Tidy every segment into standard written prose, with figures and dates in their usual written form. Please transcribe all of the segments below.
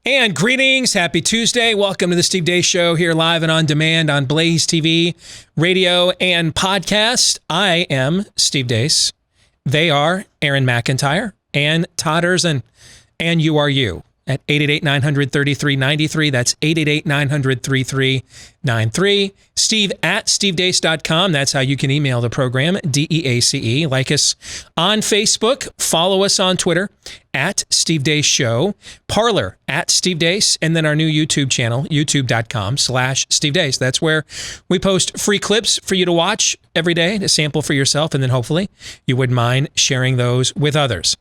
And greetings. Happy Tuesday. Welcome to the Steve Deace Show here live and on demand on BlazeTV, radio, and podcast. I am Steve Deace. They are Aaron McIntyre and Todd Erzin. And you are you at 888-900-3393. That's 888-900-3393. Steve at stevedeace.com. That's how you can email the program, DEACE. Like us on Facebook. Follow us on Twitter at Steve Deace Show. Parler at Steve Deace. And then our new YouTube channel, youtube.com/Steve Deace. That's where we post free clips for you to watch every day to sample for yourself. And then hopefully you wouldn't mind sharing those with others.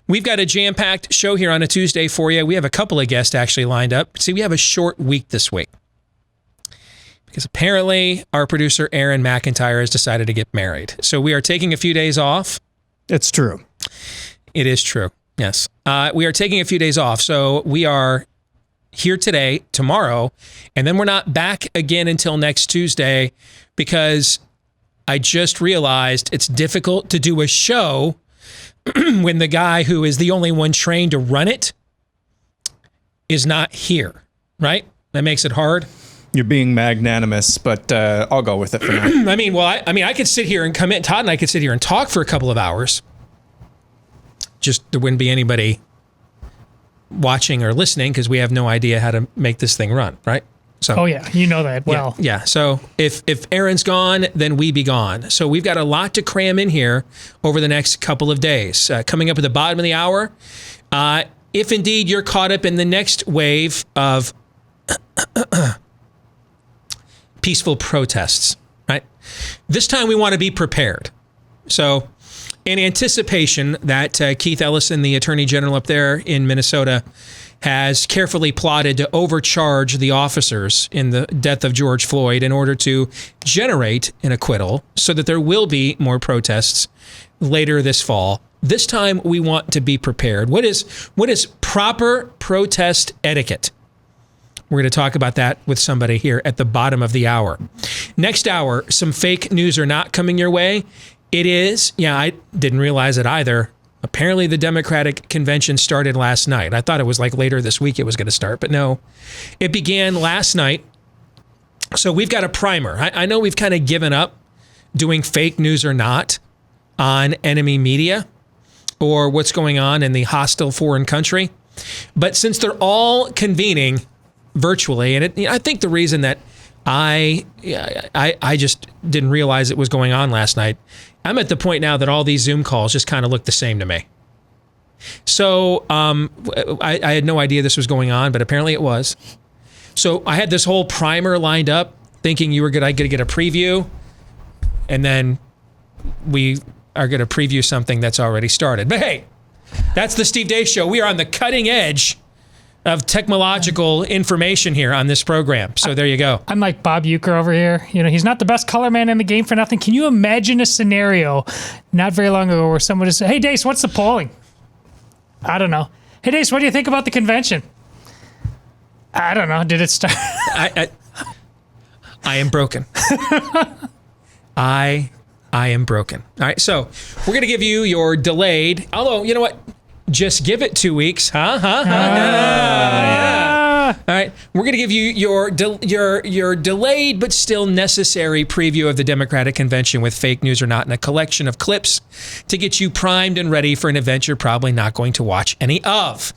We've got a jam-packed show here on a Tuesday for you. We have a couple of guests actually lined up. See, we have a short week this week, because apparently our producer, Aaron McIntyre, has decided to get married. So we are taking a few days off. It's true. It is true. Yes. We are taking a few days off. So we are here today, tomorrow, and then we're not back again until next Tuesday, because I just realized it's difficult to do a show when the guy who is the only one trained to run it is not here, right? That makes it hard. You're being magnanimous, but I'll go with it for now. I could sit here and come in, Todd and I could sit here and talk for a couple of hours. Just there wouldn't be anybody watching or listening because we have no idea how to make this thing run, right? So, oh yeah, you know that well. Yeah. So if Aaron's gone, then we be gone. So we've got a lot to cram in here over the next couple of days. Coming up at the bottom of the hour, if indeed you're caught up in the next wave of peaceful protests, right? This time we want to be prepared. So in anticipation that Keith Ellison, the attorney general up there in Minnesota, has carefully plotted to overcharge the officers in the death of George Floyd in order to generate an acquittal so that there will be more protests later this fall. This time we want to be prepared. What is proper protest etiquette? We're going to talk about that with somebody here at the bottom of the hour. Next hour, some fake news or not coming your way. It is, I didn't realize it either. Apparently the Democratic convention started last night. I thought it was like later this week it was going to start, but no. It began last night. So we've got a primer. I know we've kind of given up doing fake news or not on enemy media or what's going on in the hostile foreign country. But since they're all convening virtually, and I think the reason that I just didn't realize it was going on last night, I'm at the point now that all these Zoom calls just kind of look the same to me. So I had no idea this was going on, but apparently it was. So I had this whole primer lined up thinking you were going to get a preview, and then we are going to preview something that's already started. But hey, that's the Steve Deace Show. We are on the cutting edge of technological information here on this program. So there you go. I'm like Bob Uecker over here. You know, he's not the best color man in the game for nothing. Can you imagine a scenario not very long ago where someone would say, "Hey, Deace, what's the polling?" I don't know. "Hey, Deace, what do you think about the convention?" I don't know. Did it start? I am broken. I am broken. All right, so we're going to give you your delayed, although, you know what? Just give it 2 weeks. Yeah. All right. We're going to give you your delayed but still necessary preview of the Democratic convention with fake news or not, and a collection of clips to get you primed and ready for an event you're probably not going to watch any of.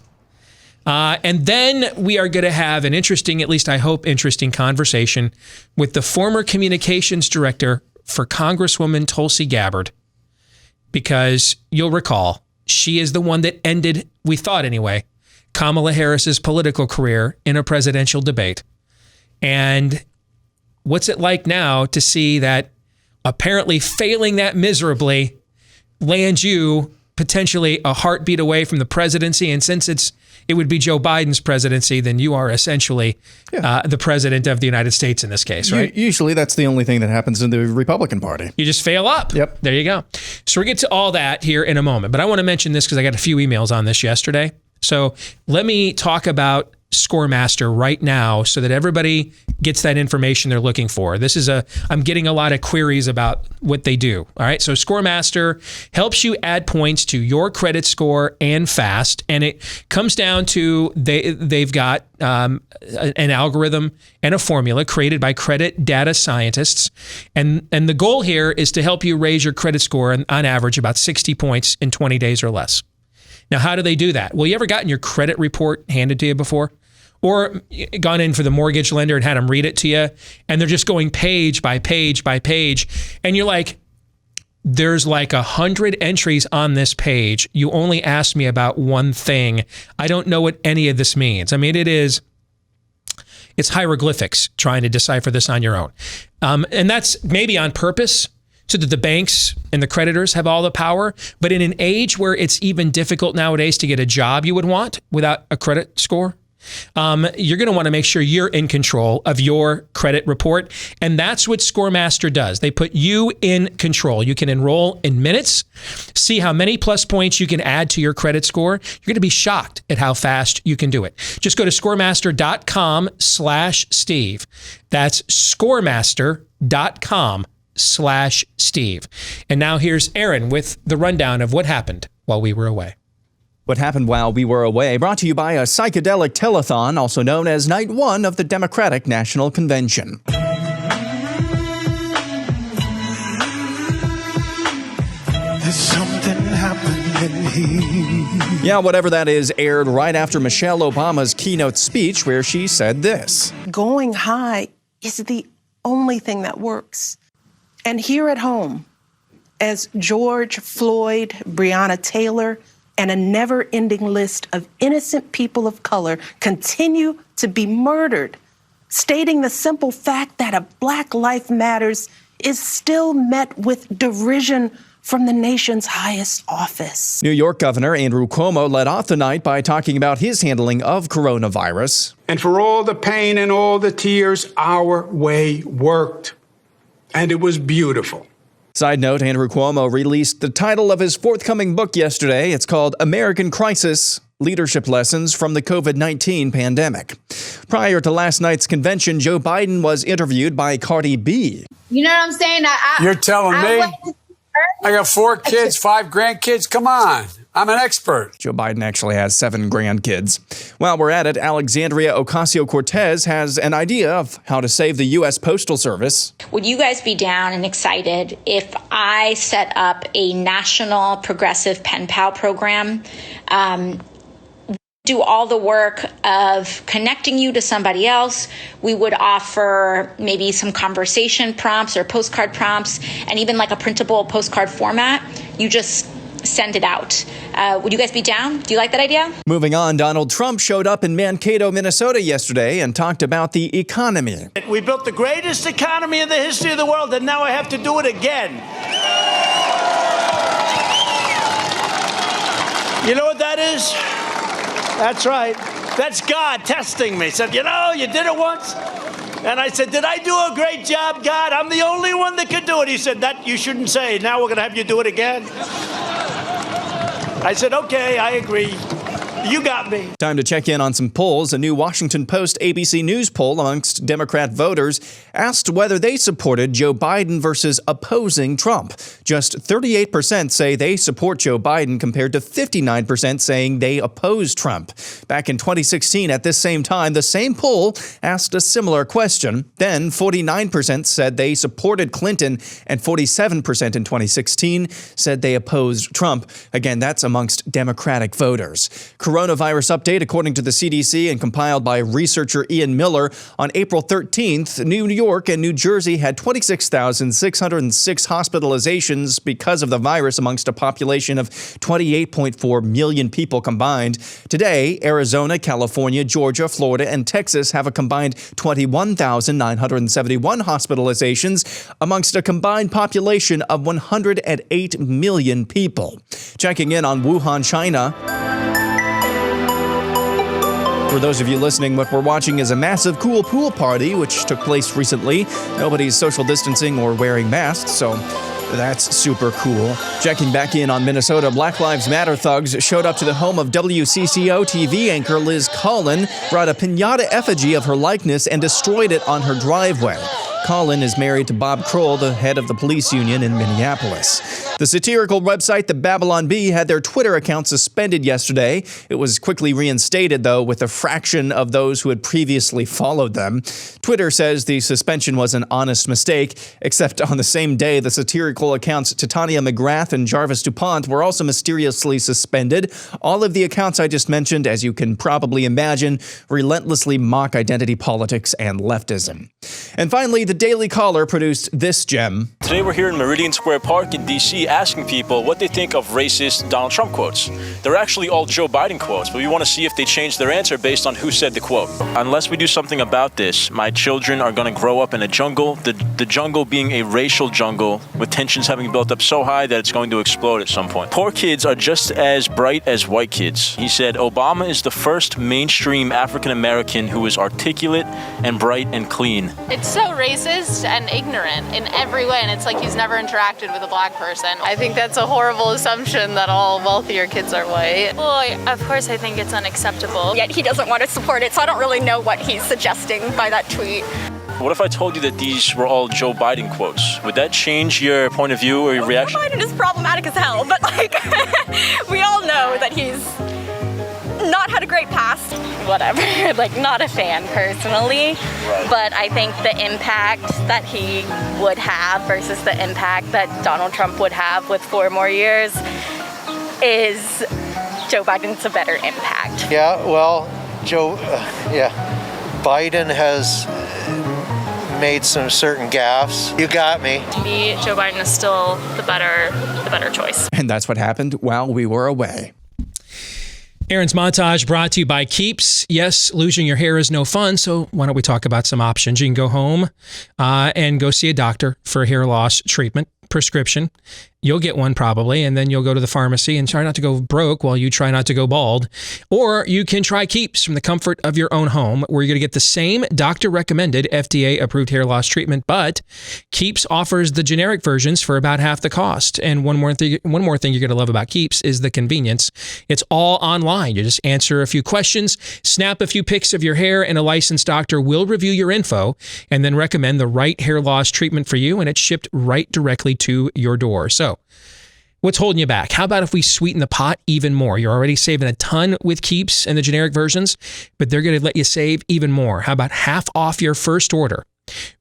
And then we are going to have an interesting, at least I hope interesting, conversation with the former communications director for Congresswoman Tulsi Gabbard, because you'll recall, she is the one that ended, we thought anyway, Kamala Harris's political career in a presidential debate. And what's it like now to see that apparently failing that miserably lands you potentially a heartbeat away from the presidency? And since it would be Joe Biden's presidency, then you are essentially the president of the United States in this case, right? Usually that's the only thing that happens in the Republican Party. You just fail up. Yep. There you go. So we'll get to all that here in a moment. But I want to mention this because I got a few emails on this yesterday. So let me talk about ScoreMaster right now so that everybody gets that information they're looking for. I'm getting a lot of queries about what they do. All right. So ScoreMaster helps you add points to your credit score and fast. And it comes down to they've got an algorithm and a formula created by credit data scientists. And the goal here is to help you raise your credit score on average about 60 points in 20 days or less. Now, how do they do that? Well, you ever gotten your credit report handed to you before? Or gone in for the mortgage lender and had them read it to you, and they're just going page by page by page, and you're like, there's like 100 entries on this page. You only asked me about one thing. I don't know what any of this means. I mean, it's hieroglyphics trying to decipher this on your own. And that's maybe on purpose so that the banks and the creditors have all the power. But in an age where it's even difficult nowadays to get a job you would want without a credit score, you're going to want to make sure you're in control of your credit report. And that's what ScoreMaster does. They put you in control. You can enroll in minutes, see how many plus points you can add to your credit score. You're going to be shocked at how fast you can do it. Just go to scoremaster.com/Steve. That's scoremaster.com/Steve. And now here's Aaron with the rundown of what happened while we were away. What happened while we were away, brought to you by a psychedelic telethon, also known as Night 1 of the Democratic National Convention. There's something happening here. Yeah, whatever that is, aired right after Michelle Obama's keynote speech, where she said this. Going high is the only thing that works. And here at home, as George Floyd, Breonna Taylor, and a never-ending list of innocent people of color continue to be murdered, stating the simple fact that a Black Life Matters is still met with derision from the nation's highest office. New York Governor Andrew Cuomo led off the night by talking about his handling of coronavirus. And for all the pain and all the tears, our way worked. And it was beautiful. Side note, Andrew Cuomo released the title of his forthcoming book yesterday. It's called American Crisis: Leadership Lessons from the COVID-19 Pandemic. Prior to last night's convention, Joe Biden was interviewed by Cardi B. You know what I'm saying? You're telling me? I got 4 kids, 5 grandkids. Come on. I'm an expert. Joe Biden actually has 7 grandkids. While we're at it, Alexandria Ocasio-Cortez has an idea of how to save the U.S. Postal Service. Would you guys be down and excited if I set up a national progressive pen pal program? Do all the work of connecting you to somebody else. We would offer maybe some conversation prompts or postcard prompts, and even like a printable postcard format. You just send it out. Would you guys be down? Do you like that idea? Moving on, Donald Trump showed up in Mankato, Minnesota yesterday and talked about the economy. We built the greatest economy in the history of the world, and now I have to do it again. You know what that is? That's right. That's God testing me. Said, you know, you did it once. And I said, did I do a great job, God? I'm the only one that could do it. He said, that you shouldn't say. Now we're going to have you do it again. I said, okay, I agree. You got me. Time to check in on some polls. A new Washington Post ABC News poll amongst Democrat voters asked whether they supported Joe Biden versus opposing Trump. Just 38% say they support Joe Biden compared to 59% saying they oppose Trump. Back in 2016, at this same time, the same poll asked a similar question. Then 49% said they supported Clinton and 47% in 2016 said they opposed Trump. Again, that's amongst Democratic voters. Coronavirus update, according to the CDC and compiled by researcher Ian Miller. On April 13th, New York and New Jersey had 26,606 hospitalizations because of the virus amongst a population of 28.4 million people combined. Today, Arizona, California, Georgia, Florida, and Texas have a combined 21,971 hospitalizations amongst a combined population of 108 million people. Checking in on Wuhan, China. For those of you listening, what we're watching is a massive cool pool party, which took place recently. Nobody's social distancing or wearing masks, so That's super cool. Checking back in on Minnesota, Black Lives Matter thugs showed up to the home of WCCO TV anchor Liz Collin, brought a piñata effigy of her likeness, and destroyed it on her driveway. Collin is married to Bob Kroll, the head of the police union in Minneapolis. The satirical website The Babylon Bee had their Twitter account suspended yesterday. It was quickly reinstated, though, with a fraction of those who had previously followed them. Twitter says the suspension was an honest mistake, except on the same day, the satirical accounts Titania McGrath and Jarvis DuPont were also mysteriously suspended. All of the accounts I just mentioned, as you can probably imagine, relentlessly mock identity politics and leftism. And finally, the Daily Caller produced this gem. Today we're here in Meridian Square Park in D.C. asking people what they think of racist Donald Trump quotes. They're actually all Joe Biden quotes, but we want to see if they change their answer based on who said the quote. Unless we do something about this, my children are going to grow up in a jungle, the jungle being a racial jungle with tensions having built up so high that it's going to explode at some point. Poor kids are just as bright as white kids. He said, Obama is the first mainstream African American who is articulate and bright and clean. It's so racist and ignorant in every way, and it's like he's never interacted with a black person. I think that's a horrible assumption that all wealthier kids are white. Well, of course I think it's unacceptable. Yet he doesn't want to support it, so I don't really know what he's suggesting by that tweet. What if I told you that these were all Joe Biden quotes? Would that change your point of view or your reaction? Joe Biden is problematic as hell, but like, we all know that he's not had a great past. Whatever, like not a fan personally, Right. But I think the impact that he would have versus the impact that Donald Trump would have with 4 more years is Joe Biden's a better impact. Yeah, well, Biden has made some certain gaffes. You got me. To me, Joe Biden is still the better choice. And that's what happened while we were away. Aaron's montage brought to you by Keeps. Yes, losing your hair is no fun, so why don't we talk about some options? You can go home and go see a doctor for hair loss treatment, prescription. You'll get one probably, and then you'll go to the pharmacy and try not to go broke while you try not to go bald. Or you can try Keeps from the comfort of your own home, where you're going to get the same doctor-recommended, FDA-approved hair loss treatment, but Keeps offers the generic versions for about half the cost. And one more thing you're going to love about Keeps is the convenience. It's all online. You just answer a few questions, snap a few pics of your hair, and a licensed doctor will review your info and then recommend the right hair loss treatment for you, and it's shipped right directly to your door. So, what's holding you back? How about if we sweeten the pot even more? You're already saving a ton with Keeps and the generic versions, but they're going to let you save even more. How about half off your first order?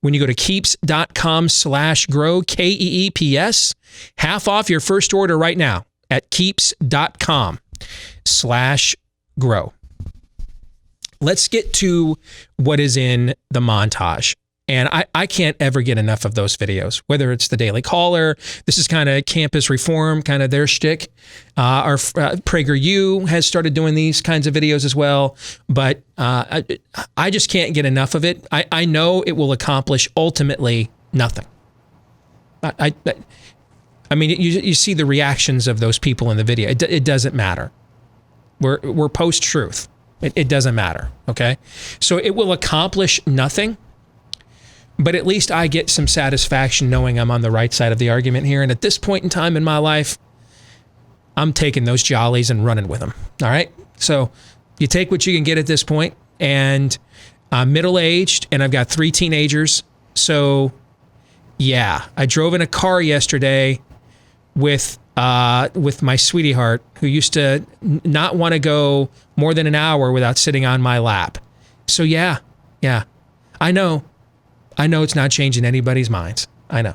When you go to keeps.com/grow, KEEPS, half off your first order right now at keeps.com/grow. Let's get to what is in the montage. And I can't ever get enough of those videos, whether it's the Daily Caller. This is kind of campus reform, kind of their shtick. Our PragerU has started doing these kinds of videos as well. But I just can't get enough of it. I know it will accomplish ultimately nothing. I mean, you see the reactions of those people in the video. It doesn't matter. We're post-truth. It doesn't matter, okay? So it will accomplish nothing. But at least I get some satisfaction knowing I'm on the right side of the argument here. And at this point in time in my life, I'm taking those jollies and running with them. All right? So you take what you can get at this point. And I'm middle-aged, and I've got 3 teenagers. So, yeah, I drove in a car yesterday with my sweetie heart, who used to not want to go more than an hour without sitting on my lap. So, yeah, I know it's not changing anybody's minds. I know.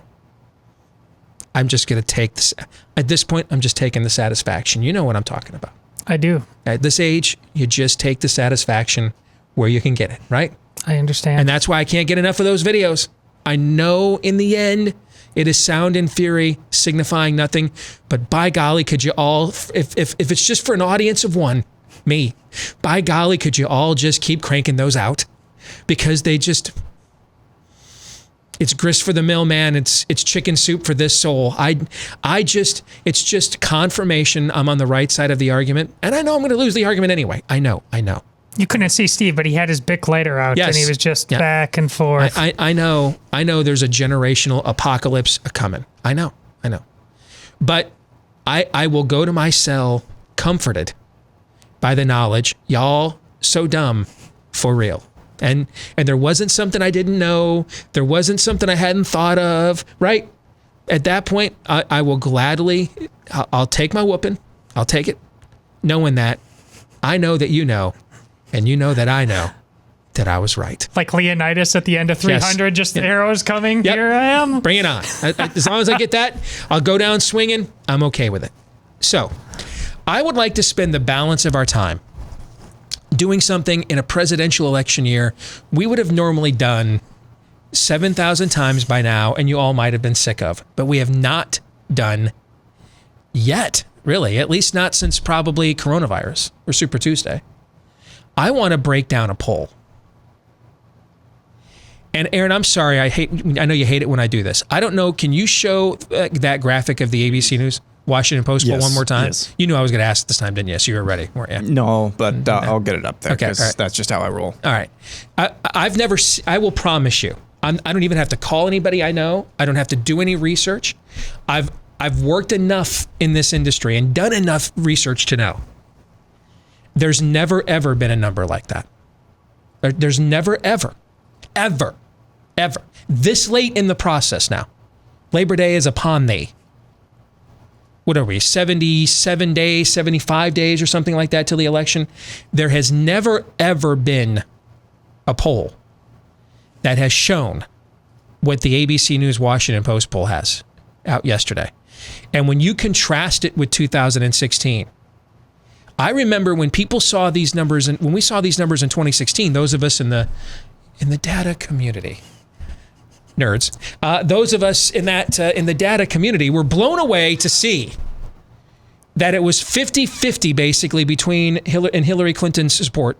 I'm just going to take this. At this point, I'm just taking the satisfaction. You know what I'm talking about. I do. At this age, you just take the satisfaction where you can get it, right? I understand. And that's why I can't get enough of those videos. I know in the end, it is sound and fury signifying nothing. But by golly, could you all, if it's just for an audience of one, me, by golly, could you all just keep cranking those out? Because they just... It's grist for the mill, man. It's chicken soup for this soul. It's just confirmation I'm on the right side of the argument. And I know I'm going to lose the argument anyway. I know. You couldn't see Steve, but he had his Bic lighter out, yes. And he was just back and forth. I know there's a generational apocalypse coming. I know. But I will go to my cell comforted by the knowledge, y'all so dumb for real. And there wasn't something I didn't know. There wasn't something I hadn't thought of, right? At that point, I will gladly, I'll take my whooping. I'll take it, knowing that I know that you know, and you know that I know that I was right. Like Leonidas at the end of 300, just the arrows coming. Yep. Here I am. Bring it on. As long as I get that, I'll go down swinging. I'm okay with it. So I would like to spend the balance of our time doing something in a presidential election year we would have normally done 7,000 times by now, and you all might have been sick of, but we have not done yet, really, at least not since probably coronavirus or Super Tuesday. I want to break down a poll. And Aaron, I'm sorry, I know you hate it when I do this. I don't know, can you show that graphic of the ABC News Washington Post poll one more time? Yes. You knew I was going to ask this time, didn't you? So you were ready, weren't you? No, but I'll get it up there because right. that's just how I roll. All right. I will promise you, I don't even have to call anybody I know. I don't have to do any research. I've worked enough in this industry and done enough research to know there's never, ever been a number like that. There's never, ever this late in the process now. Labor Day is upon thee. What are we, 77 days, 75 days or something like that till the election? There has never, ever been a poll that has shown what the ABC News Washington Post poll has out yesterday. And when you contrast it with 2016, I remember when people saw these numbers, and when we saw these numbers in 2016, those of us in the data community, nerds, those of us in the data community were blown away to see that it was 50-50 basically between Hillary Clinton's support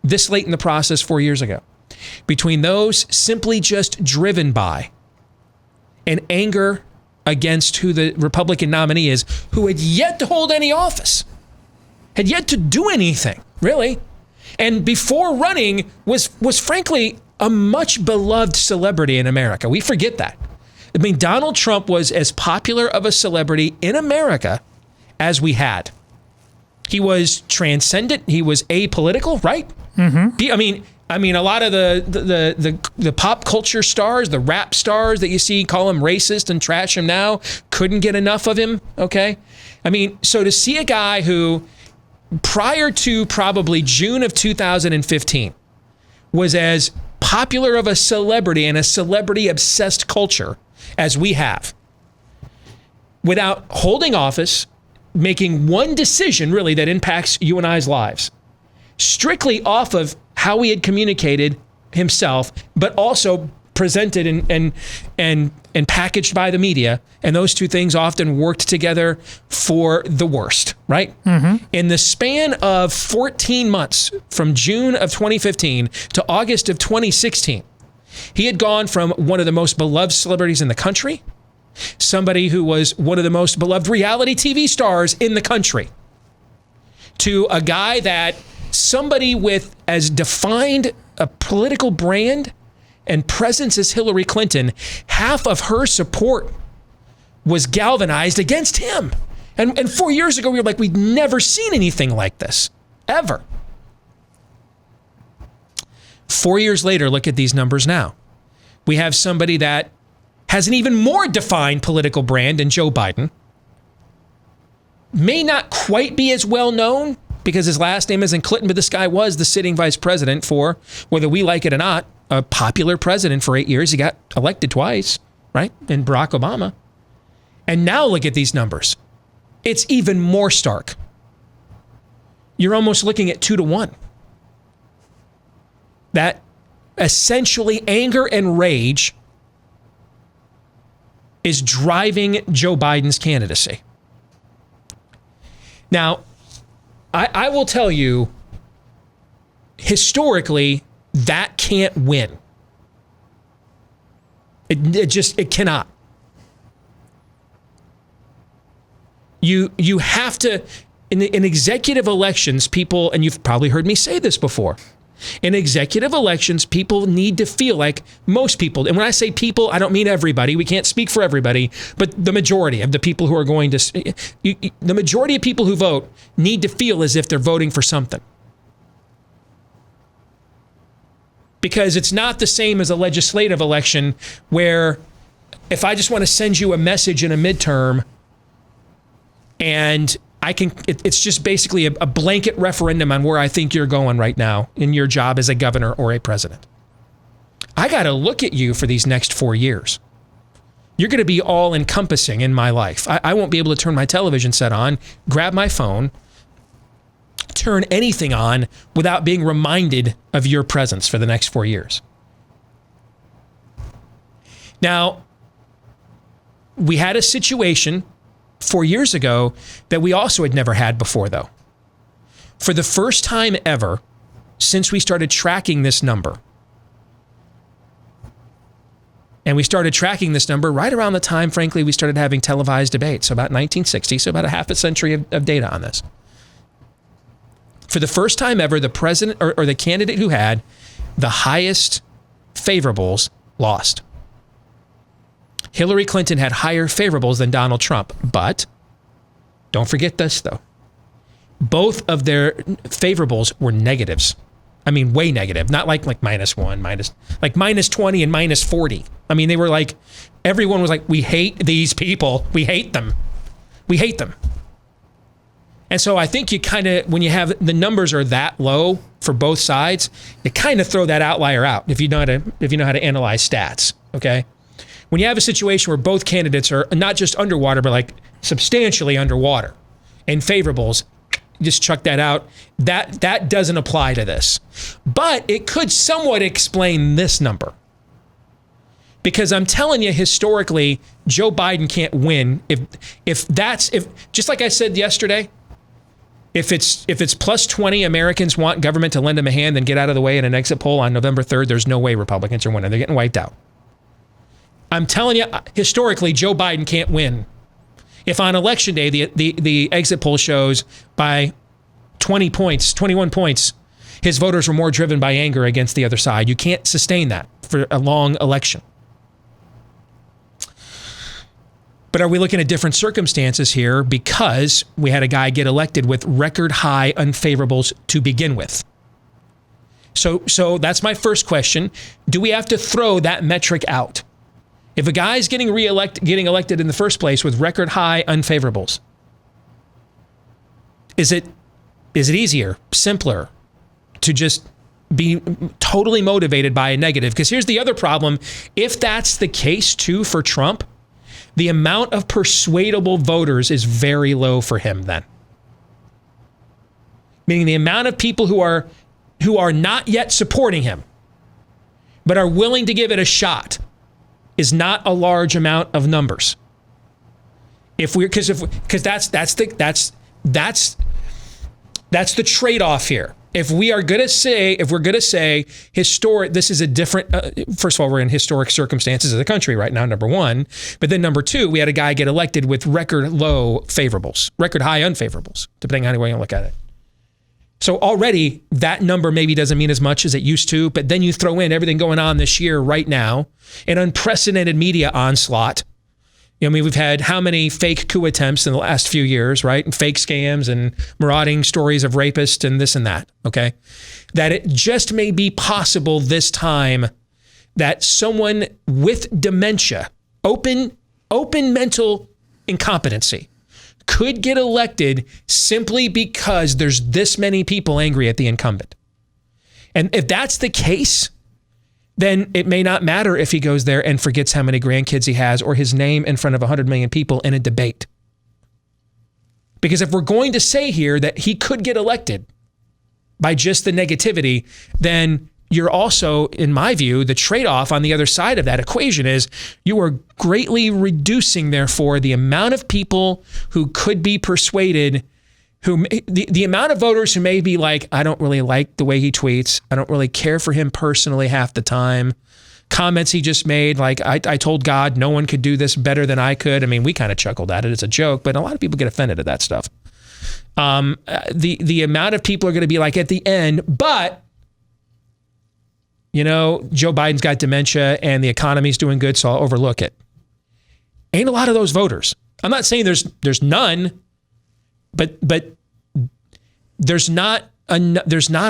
this late in the process 4 years ago, between those simply just driven by an anger against who the Republican nominee is, who had yet to hold any office, had yet to do anything, really. And before running was frankly a much beloved celebrity in America. We forget that. I mean, Donald Trump was as popular of a celebrity in America as we had. He was transcendent. He was apolitical, right? Mm-hmm. I mean, a lot of the pop culture stars, the rap stars that you see call him racist and trash him now, couldn't get enough of him, okay? I mean, so to see a guy who, prior to probably June of 2015, was as popular of a celebrity and a celebrity-obsessed culture as we have, without holding office, making one decision, really, that impacts you and I's lives, strictly off of how he had communicated himself, but also presented and packaged by the media. And those two things often worked together for the worst, right? Mm-hmm. In the span of 14 months, from June of 2015 to August of 2016, he had gone from one of the most beloved celebrities in the country, somebody who was one of the most beloved reality TV stars in the country, to a guy that somebody with as defined a political brand and presence as Hillary Clinton, half of her support was galvanized against him. And 4 years ago, we were like, we'd never seen anything like this, ever. 4 years later, look at these numbers now. We have somebody that has an even more defined political brand than Joe Biden, may not quite be as well known because his last name isn't Clinton, but this guy was the sitting vice president for, whether we like it or not, a popular president for 8 years. He got elected twice, right? And Barack Obama. And now look at these numbers. It's even more stark. You're almost looking at 2-1. That essentially anger and rage is driving Joe Biden's candidacy. Now, I will tell you, historically, that can't win. It cannot. You have to, in executive elections, people, and you've probably heard me say this before, In executive elections, people need to feel like most people, and when I say people, I don't mean everybody. We can't speak for everybody, but the majority of the people who are going to, the majority of people who vote need to feel as if they're voting for something. Because it's not the same as a legislative election where if I just want to send you a message in a midterm and it's just basically a blanket referendum on where I think you're going right now in your job as a governor or a president. I got to look at you for these next 4 years. You're going to be all encompassing in my life. I won't be able to turn my television set on, grab my phone, turn anything on without being reminded of your presence for the next 4 years. Now, we had a situation 4 years ago that we also had never had before, though. For the first time ever since we started tracking this number, and we started tracking this number right around the time, frankly, we started having televised debates, so about 1960, so about a half a century of data on this. For the first time ever, the president or the candidate who had the highest favorables lost. Hillary Clinton had higher favorables than Donald Trump, but don't forget this, though. Both of their favorables were negatives. I mean, way negative. Not like -1, like -20 and -40. I mean, they were like, everyone was like, we hate these people. We hate them. We hate them. And so I think you kind of, when you have the numbers are that low for both sides, you kind of throw that outlier out if you know how to analyze stats, okay? When you have a situation where both candidates are not just underwater, but like substantially underwater and favorables, just chuck that out. That doesn't apply to this. But it could somewhat explain this number. Because I'm telling you, historically, Joe Biden can't win if just like I said yesterday, if it's plus 20 Americans want government to lend them a hand and get out of the way in an exit poll on November 3rd, there's no way Republicans are winning. They're getting wiped out. I'm telling you, historically, Joe Biden can't win. If on election day, the exit poll shows by 20 points, 21 points, his voters were more driven by anger against the other side. You can't sustain that for a long election. But are we looking at different circumstances here because we had a guy get elected with record high unfavorables to begin with? So that's my first question. Do we have to throw that metric out? If a guy's getting elected in the first place with record high unfavorables, is it easier, simpler to just be totally motivated by a negative? Because here's the other problem. If that's the case too for Trump, the amount of persuadable voters is very low for him then. Meaning the amount of people who are not yet supporting him, but are willing to give it a shot, is not a large amount of numbers. Because that's the trade-off here. If we're going to say historic, this is a different, first of all, we're in historic circumstances as a country right now, number one. But then number two, we had a guy get elected with record low favorables, record high unfavorables, depending on how you want to look at it. So already that number maybe doesn't mean as much as it used to, but then you throw in everything going on this year right now, an unprecedented media onslaught. I mean, we've had how many fake coup attempts in the last few years, right? And fake scams and marauding stories of rapists and this and that, okay? That it just may be possible this time that someone with dementia, open mental incompetency, could get elected simply because there's this many people angry at the incumbent. And if that's the case, then it may not matter if he goes there and forgets how many grandkids he has or his name in front of 100 million people in a debate. Because if we're going to say here that he could get elected by just the negativity, then you're also, in my view, the trade-off on the other side of that equation is you are greatly reducing, therefore, the amount of people who could be persuaded, the amount of voters who may be like, I don't really like the way he tweets. I don't really care for him personally half the time. Comments he just made, like, I told God no one could do this better than I could. I mean, we kind of chuckled at it. It's a joke, but a lot of people get offended at that stuff. The amount of people are going to be like at the end, but Joe Biden's got dementia and the economy's doing good, so I'll overlook it. Ain't a lot of those voters. I'm not saying there's none, but there's not a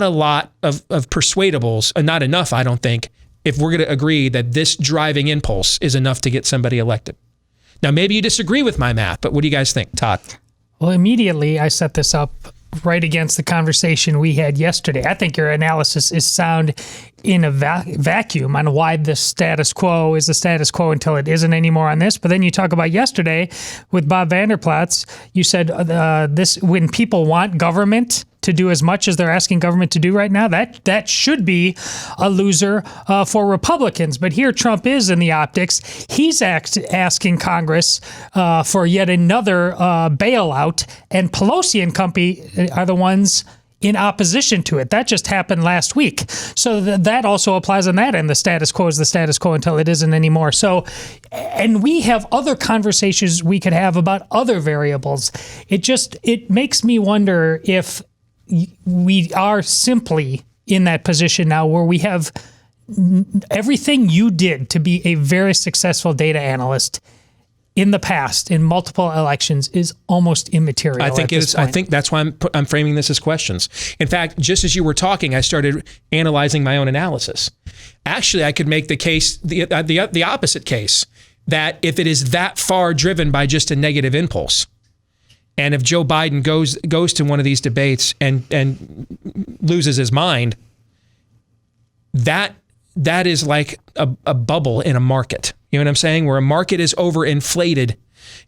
lot of persuadables, not enough, I don't think, if we're going to agree that this driving impulse is enough to get somebody elected. Now, maybe you disagree with my math, but what do you guys think, Todd? Well, immediately I set this up right against the conversation we had yesterday. I think your analysis is sound in a vacuum on why the status quo is the status quo until it isn't anymore on this. But then you talk about yesterday with Bob Vanderplatz, you said this when people want government to do as much as they're asking government to do right now, that should be a loser for Republicans. But here Trump is in the optics. He's asking Congress for yet another bailout, and Pelosi and company are the ones in opposition to it. That just happened last week. So that also applies on that end. The status quo is the status quo until it isn't anymore. So, and we have other conversations we could have about other variables. It makes me wonder if we are simply in that position now where we have everything you did to be a very successful data analyst in the past in multiple elections is almost immaterial. I think that's why I'm framing this as questions. In fact, just as you were talking, I started analyzing my own analysis. Actually, I could make the case, the opposite case, that if it is that far driven by just a negative impulse, and if Joe Biden goes to one of these debates and loses his mind, that is like a bubble in a market. You know what I'm saying? Where a market is overinflated,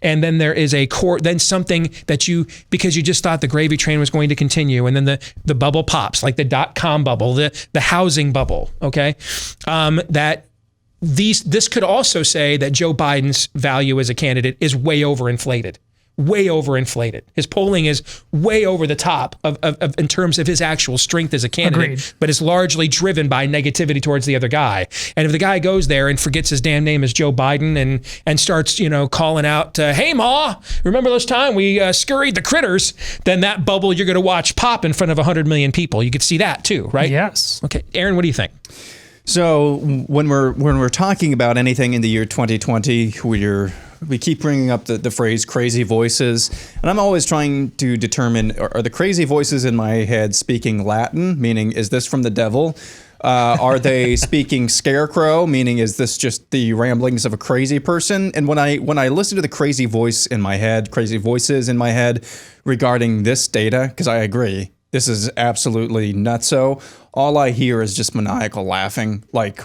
and then there is then something that because you just thought the gravy train was going to continue, and then the bubble pops, like the .com bubble, the housing bubble. Okay, this could also say that Joe Biden's value as a candidate is way overinflated. Way overinflated. His polling is way over the top of in terms of his actual strength as a candidate. Agreed. But it's largely driven by negativity towards the other guy. And if the guy goes there and forgets his damn name as Joe Biden and starts, calling out, "Hey, Ma, remember this time we scurried the critters?" Then that bubble you're going to watch pop in front of 100 million people. You could see that too, right? Yes. Okay, Aaron, what do you think? So when we're talking about anything in the year 2020, we keep bringing up the phrase crazy voices, and I'm always trying to determine, are the crazy voices in my head speaking Latin, meaning is this from the devil? Are they speaking scarecrow, meaning is this just the ramblings of a crazy person? And when I listen to the crazy voices in my head regarding this data, because I agree, this is absolutely nutso, all I hear is just maniacal laughing, like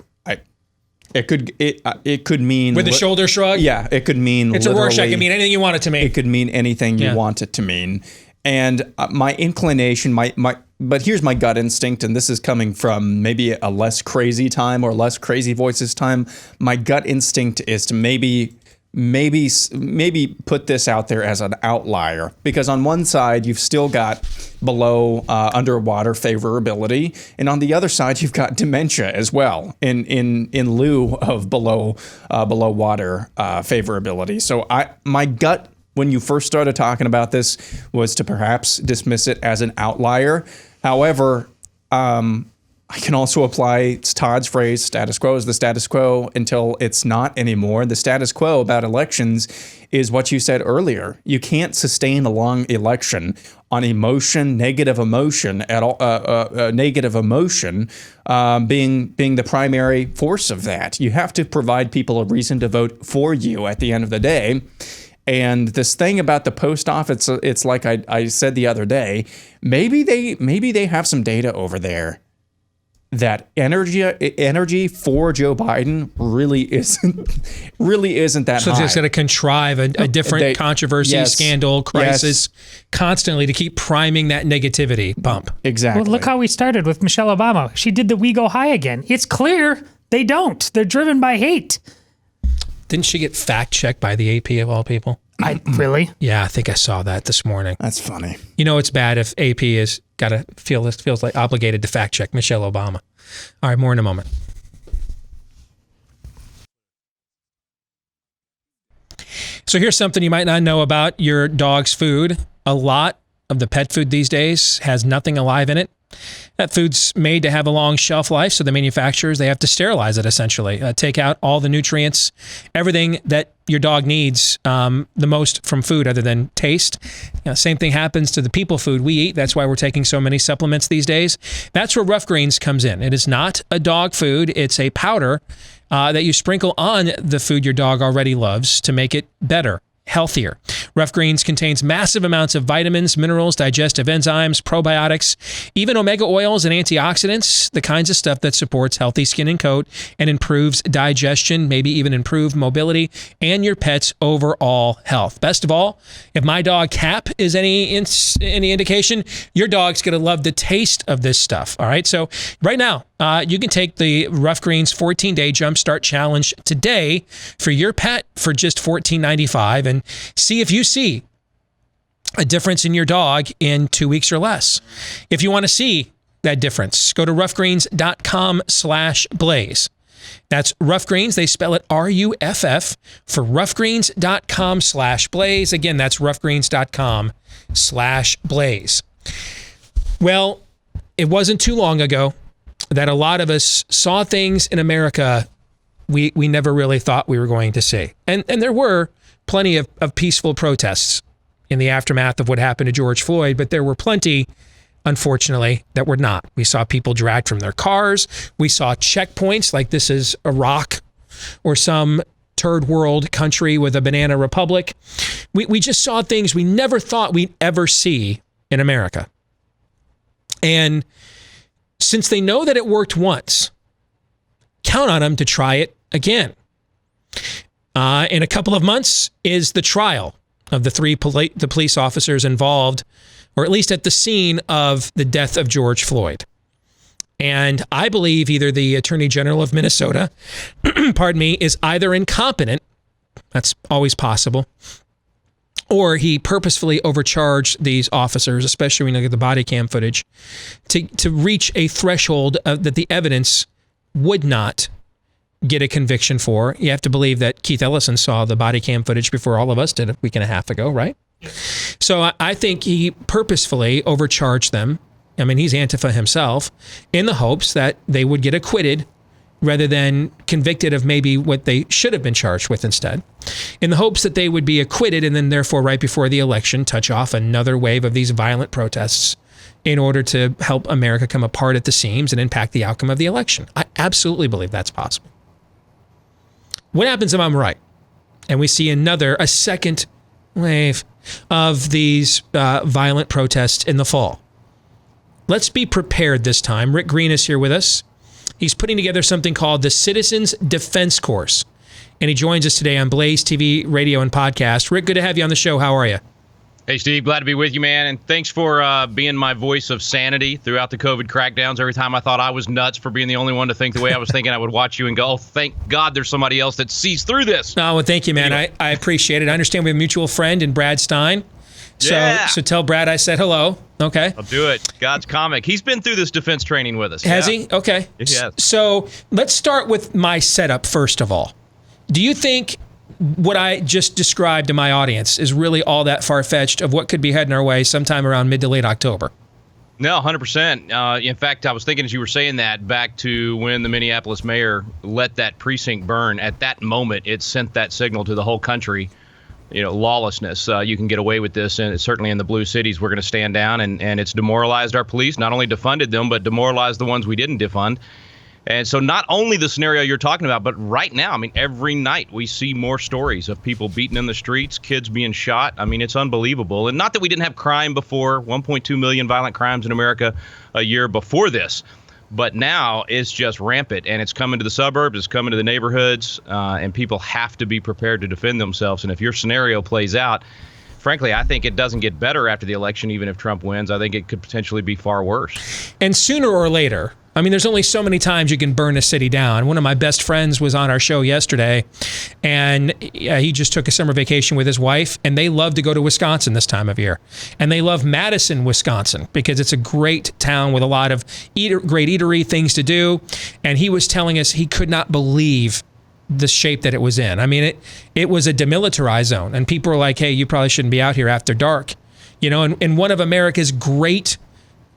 it could mean with the shoulder shrug. Yeah, it could mean it's a Rorschach. It can mean anything you want it to mean. It could mean anything you want it to mean. And my inclination, but here's my gut instinct, and this is coming from maybe a less crazy time or less crazy voices time. My gut instinct is to maybe put this out there as an outlier, because on one side you've still got below underwater favorability, and on the other side you've got dementia as well in lieu of below water favorability. So my gut when you first started talking about this was to perhaps dismiss it as an outlier. However, I can also apply Todd's phrase, status quo is the status quo until it's not anymore. The status quo about elections is what you said earlier. You can't sustain a long election on emotion, negative emotion at all, negative emotion being the primary force of that. You have to provide people a reason to vote for you at the end of the day. And this thing about the post office, it's like I said the other day, maybe they have some data over there that energy for Joe Biden really isn't that high. So it's going to contrive a different controversy, scandal, crisis, constantly to keep priming that negativity bump. Exactly. Well, look how we started with Michelle Obama. She did the "We Go High" again. It's clear they don't. They're driven by hate. Didn't she get fact-checked by the AP of all people? Really? Yeah, I think I saw that this morning. That's funny. You know, it's bad if AP has got to feels like obligated to fact-check Michelle Obama. All right, more in a moment. So here's something you might not know about your dog's food. A lot of the pet food these days has nothing alive in it That food's made to have a long shelf life, so the manufacturers, they have to sterilize it, essentially. Take out all the nutrients, everything that your dog needs the most from food other than taste. Same thing happens to the people food we eat. That's why we're taking so many supplements these days. That's where Rough Greens comes in. It is not a dog food. It's a powder that you sprinkle on the food your dog already loves to make it better, healthier. Rough Greens contains massive amounts of vitamins, minerals, digestive enzymes, probiotics, even omega oils and antioxidants, the kinds of stuff that supports healthy skin and coat and improves digestion, maybe even improve mobility and your pet's overall health. Best of all, if my dog Cap is any indication, your dog's going to love the taste of this stuff. All right. So right now, you can take the Rough Greens 14-day Jumpstart Challenge today for your pet for just $14.95 and see if you see a difference in your dog in 2 weeks or less. If you want to see that difference, go to roughgreens.com/blaze. That's Rough Greens. They spell it RUFF for roughgreens.com/blaze. Again, that's roughgreens.com/blaze. Well, it wasn't too long ago that a lot of us saw things in America we never really thought we were going to see. And there were plenty of peaceful protests in the aftermath of what happened to George Floyd, but there were plenty, unfortunately, that were not. We saw people dragged from their cars. We saw checkpoints like this is Iraq or some third world country with a banana republic. We just saw things we never thought we'd ever see in America. And since they know that it worked once, count on them to try it again. In a couple of months is the trial of the police officers involved, or at least at the scene of the death of George Floyd. And I believe either the Attorney General of Minnesota, pardon me, is either incompetent, that's always possible, or he purposefully overcharged these officers, especially when you look at the body cam footage, to reach a threshold that the evidence would not get a conviction for. You have to believe that Keith Ellison saw the body cam footage before all of us did a week and a half ago, right? So I think he purposefully overcharged them. I mean, he's Antifa himself, in the hopes that they would get acquitted rather than convicted of maybe what they should have been charged with instead, in the hopes that they would be acquitted and then therefore right before the election touch off another wave of these violent protests in order to help America come apart at the seams and impact the outcome of the election. I absolutely believe that's possible. What happens if I'm right and we see a second wave of these violent protests in the fall? Let's be prepared this time. Rick Green is here with us. He's putting together something called the Citizens Defense Course, and he joins us today on Blaze TV, radio, and podcast. Rick, good to have you on the show. How are you? Hey, Steve. Glad to be with you, man. And thanks for being my voice of sanity throughout the COVID crackdowns. Every time I thought I was nuts for being the only one to think the way I was thinking, I would watch you and go, oh, thank God there's somebody else that sees through this. Oh, well, thank you, man. Anyway. I appreciate it. I understand we have a mutual friend in Brad Stein. So tell Brad I said hello. Okay. I'll do it. God's comic. He's been through this defense training with us. Has he? Okay. Yes. So let's start with my setup first of all. Do you think what I just described to my audience is really all that far-fetched of what could be heading our way sometime around mid to late October? No, 100%. In fact, I was thinking as you were saying that back to when the Minneapolis mayor let that precinct burn. At that moment, it sent that signal to the whole country. Lawlessness. You can get away with this, and certainly in the blue cities, we're going to stand down, and it's demoralized our police, not only defunded them, but demoralized the ones we didn't defund. And so not only the scenario you're talking about, but right now, I mean, every night we see more stories of people beaten in the streets, kids being shot. I mean, it's unbelievable. And not that we didn't have crime before, 1.2 million violent crimes in America a year before this. But now it's just rampant, and it's coming to the suburbs, it's coming to the neighborhoods, and people have to be prepared to defend themselves. And if your scenario plays out, frankly, I think it doesn't get better after the election, even if Trump wins. I think it could potentially be far worse. And sooner or later, I mean, there's only so many times you can burn a city down. One of my best friends was on our show yesterday, and he just took a summer vacation with his wife, and they love to go to Wisconsin this time of year. And they love Madison, Wisconsin, because it's a great town with a lot of great eatery things to do. And he was telling us he could not believe the shape that it was in. I mean, it was a demilitarized zone, and people were like, hey, you probably shouldn't be out here after dark. In one of America's great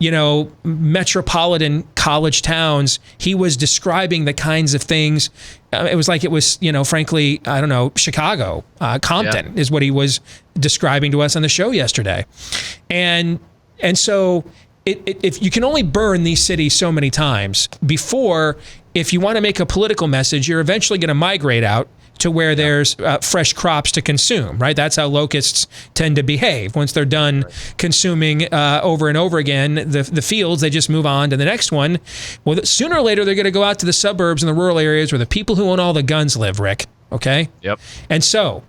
metropolitan college towns, he was describing the kinds of things. It was like it was, frankly, I don't know, Chicago, Compton is what he was describing to us on the show yesterday. And so if you can only burn these cities so many times before, if you want to make a political message, you're eventually going to migrate out to where there's fresh crops to consume, right? That's how locusts tend to behave. Once they're done consuming over and over again the fields, they just move on to the next one. Well, sooner or later, they're going to go out to the suburbs and the rural areas where the people who own all the guns live, Rick, okay? Yep. And so,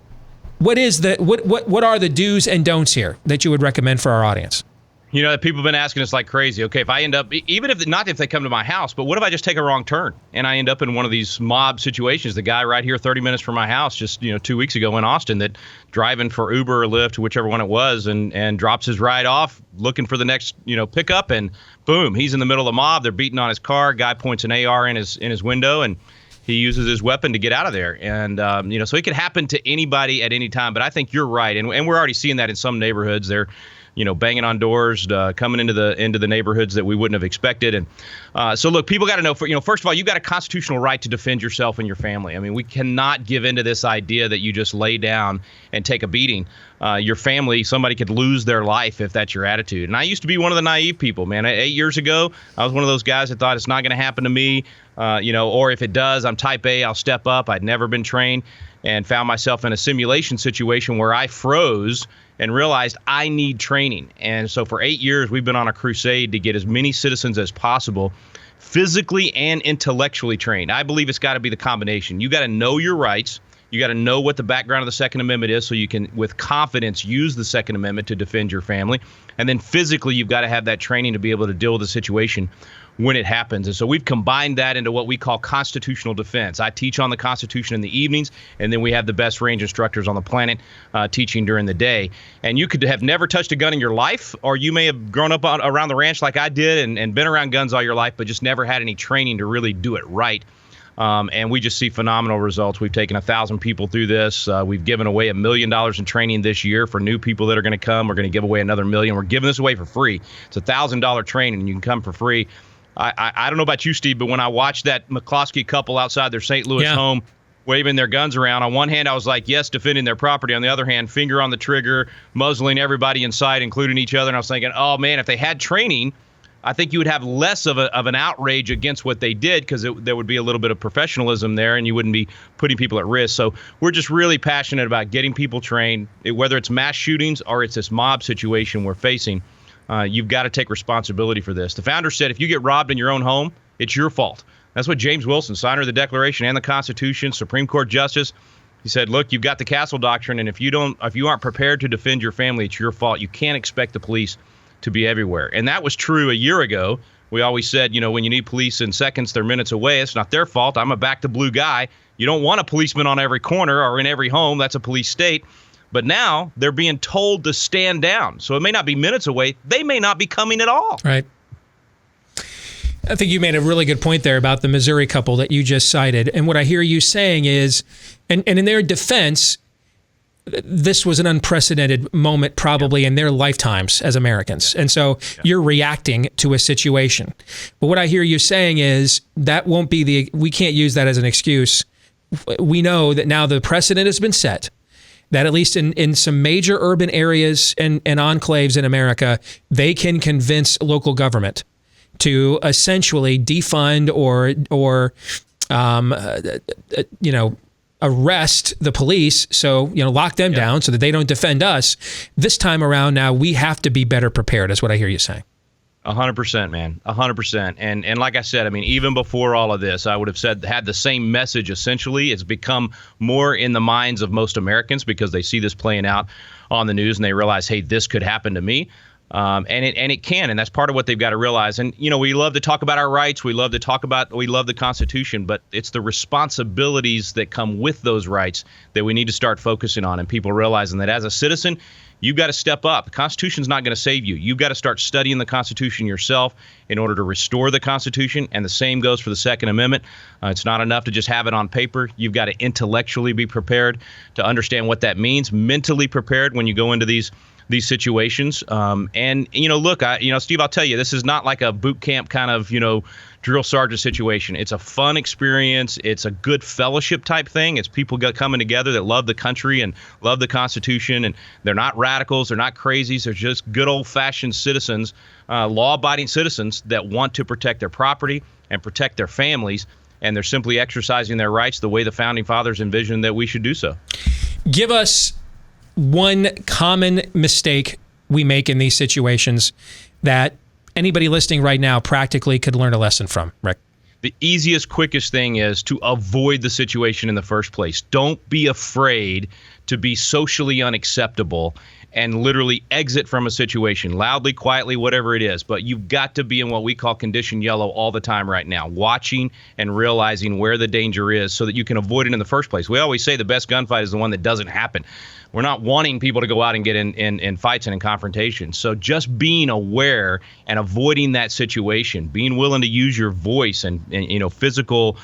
what are the do's and don'ts here that you would recommend for our audience? People have been asking us like crazy. Okay, if I end up, even if not if they come to my house, but what if I just take a wrong turn and I end up in one of these mob situations? The guy right here, 30 minutes from my house, just 2 weeks ago in Austin, that driving for Uber or Lyft, whichever one it was, and drops his ride off, looking for the next pickup, and boom, he's in the middle of the mob. They're beating on his car. Guy points an AR in his window, and he uses his weapon to get out of there. And so it could happen to anybody at any time. But I think you're right, and we're already seeing that in some neighborhoods. They're banging on doors, coming into the neighborhoods that we wouldn't have expected. And so, look, people got to know, first of all, you've got a constitutional right to defend yourself and your family. I mean, we cannot give into this idea that you just lay down and take a beating. Your family, somebody could lose their life if that's your attitude. And I used to be one of the naive people, man. 8 years ago, I was one of those guys that thought it's not going to happen to me, or if it does, I'm type A, I'll step up. I'd never been trained, and found myself in a simulation situation where I froze and realized I need training. And so for 8 years, we've been on a crusade to get as many citizens as possible physically and intellectually trained. I believe it's got to be the combination. You got to know your rights. You got to know what the background of the Second Amendment is so you can, with confidence, use the Second Amendment to defend your family. And then physically, you've got to have that training to be able to deal with the situation when it happens. And so we've combined that into what we call constitutional defense. I teach on the Constitution in the evenings, and then we have the best range instructors on the planet teaching during the day. And you could have never touched a gun in your life, or you may have grown up around the ranch like I did and been around guns all your life, but just never had any training to really do it right. And we just see phenomenal results. We've taken 1,000 people through this. We've given away $1 million in training this year for new people that are going to come. We're going to give away another $1 million. We're giving this away for free. It's $1,000 training, and you can come for free. I don't know about you, Steve, but when I watched that McCloskey couple outside their St. Louis home waving their guns around, on one hand, I was like, yes, defending their property. On the other hand, finger on the trigger, muzzling everybody inside, including each other. And I was thinking, oh, man, if they had training, I think you would have less of an outrage against what they did, because there would be a little bit of professionalism there and you wouldn't be putting people at risk. So we're just really passionate about getting people trained, whether it's mass shootings or it's this mob situation we're facing. You've got to take responsibility for this. The founder said, if you get robbed in your own home, it's your fault. That's what James Wilson, signer of the Declaration and the Constitution, Supreme Court Justice, he said, look, you've got the castle doctrine, and if you aren't prepared to defend your family, it's your fault. You can't expect the police to be everywhere. And that was true a year ago. We always said, when you need police in seconds, they're minutes away. It's not their fault. I'm a back to blue guy. You don't want a policeman on every corner or in every home. That's a police state. But now they're being told to stand down. So it may not be minutes away. They may not be coming at all. Right. I think you made a really good point there about the Missouri couple that you just cited. And what I hear you saying is, and in their defense, this was an unprecedented moment probably in their lifetimes as Americans. And so you're reacting to a situation. But what I hear you saying is that won't be we can't use that as an excuse. We know that now the precedent has been set, that at least in some major urban areas and enclaves in America, they can convince local government to essentially defund or arrest the police. So, lock them down so that they don't defend us. This time around now, we have to be better prepared, is what I hear you saying. 100%, man. 100%. And like I said, I mean, even before all of this, I would have had the same message. Essentially, it's become more in the minds of most Americans because they see this playing out on the news and they realize, hey, this could happen to me. And it can, and that's part of what they've got to realize. And, we love to talk about our rights. We love the Constitution, but it's the responsibilities that come with those rights that we need to start focusing on, and people realizing that as a citizen, you've got to step up. The Constitution's not going to save you. You've got to start studying the Constitution yourself in order to restore the Constitution, and the same goes for the Second Amendment. It's not enough to just have it on paper. You've got to intellectually be prepared to understand what that means, mentally prepared when you go into these these situations. And look, Steve, I'll tell you, this is not like a boot camp kind of drill sergeant situation. It's a fun experience. It's a good fellowship type thing. It's people coming together that love the country and love the Constitution, and they're not radicals, they're not crazies, they're just good old-fashioned citizens, law-abiding citizens that want to protect their property and protect their families, and they're simply exercising their rights the way the Founding Fathers envisioned that we should do so. Give us one common mistake we make in these situations that anybody listening right now practically could learn a lesson from, Rick. The easiest, quickest thing is to avoid the situation in the first place. Don't be afraid to be socially unacceptable and literally exit from a situation, loudly, quietly, whatever it is. But you've got to be in what we call condition yellow all the time right now, watching and realizing where the danger is so that you can avoid it in the first place. We always say the best gunfight is the one that doesn't happen. We're not wanting people to go out and get in fights and in confrontations. So just being aware and avoiding that situation, being willing to use your voice and physical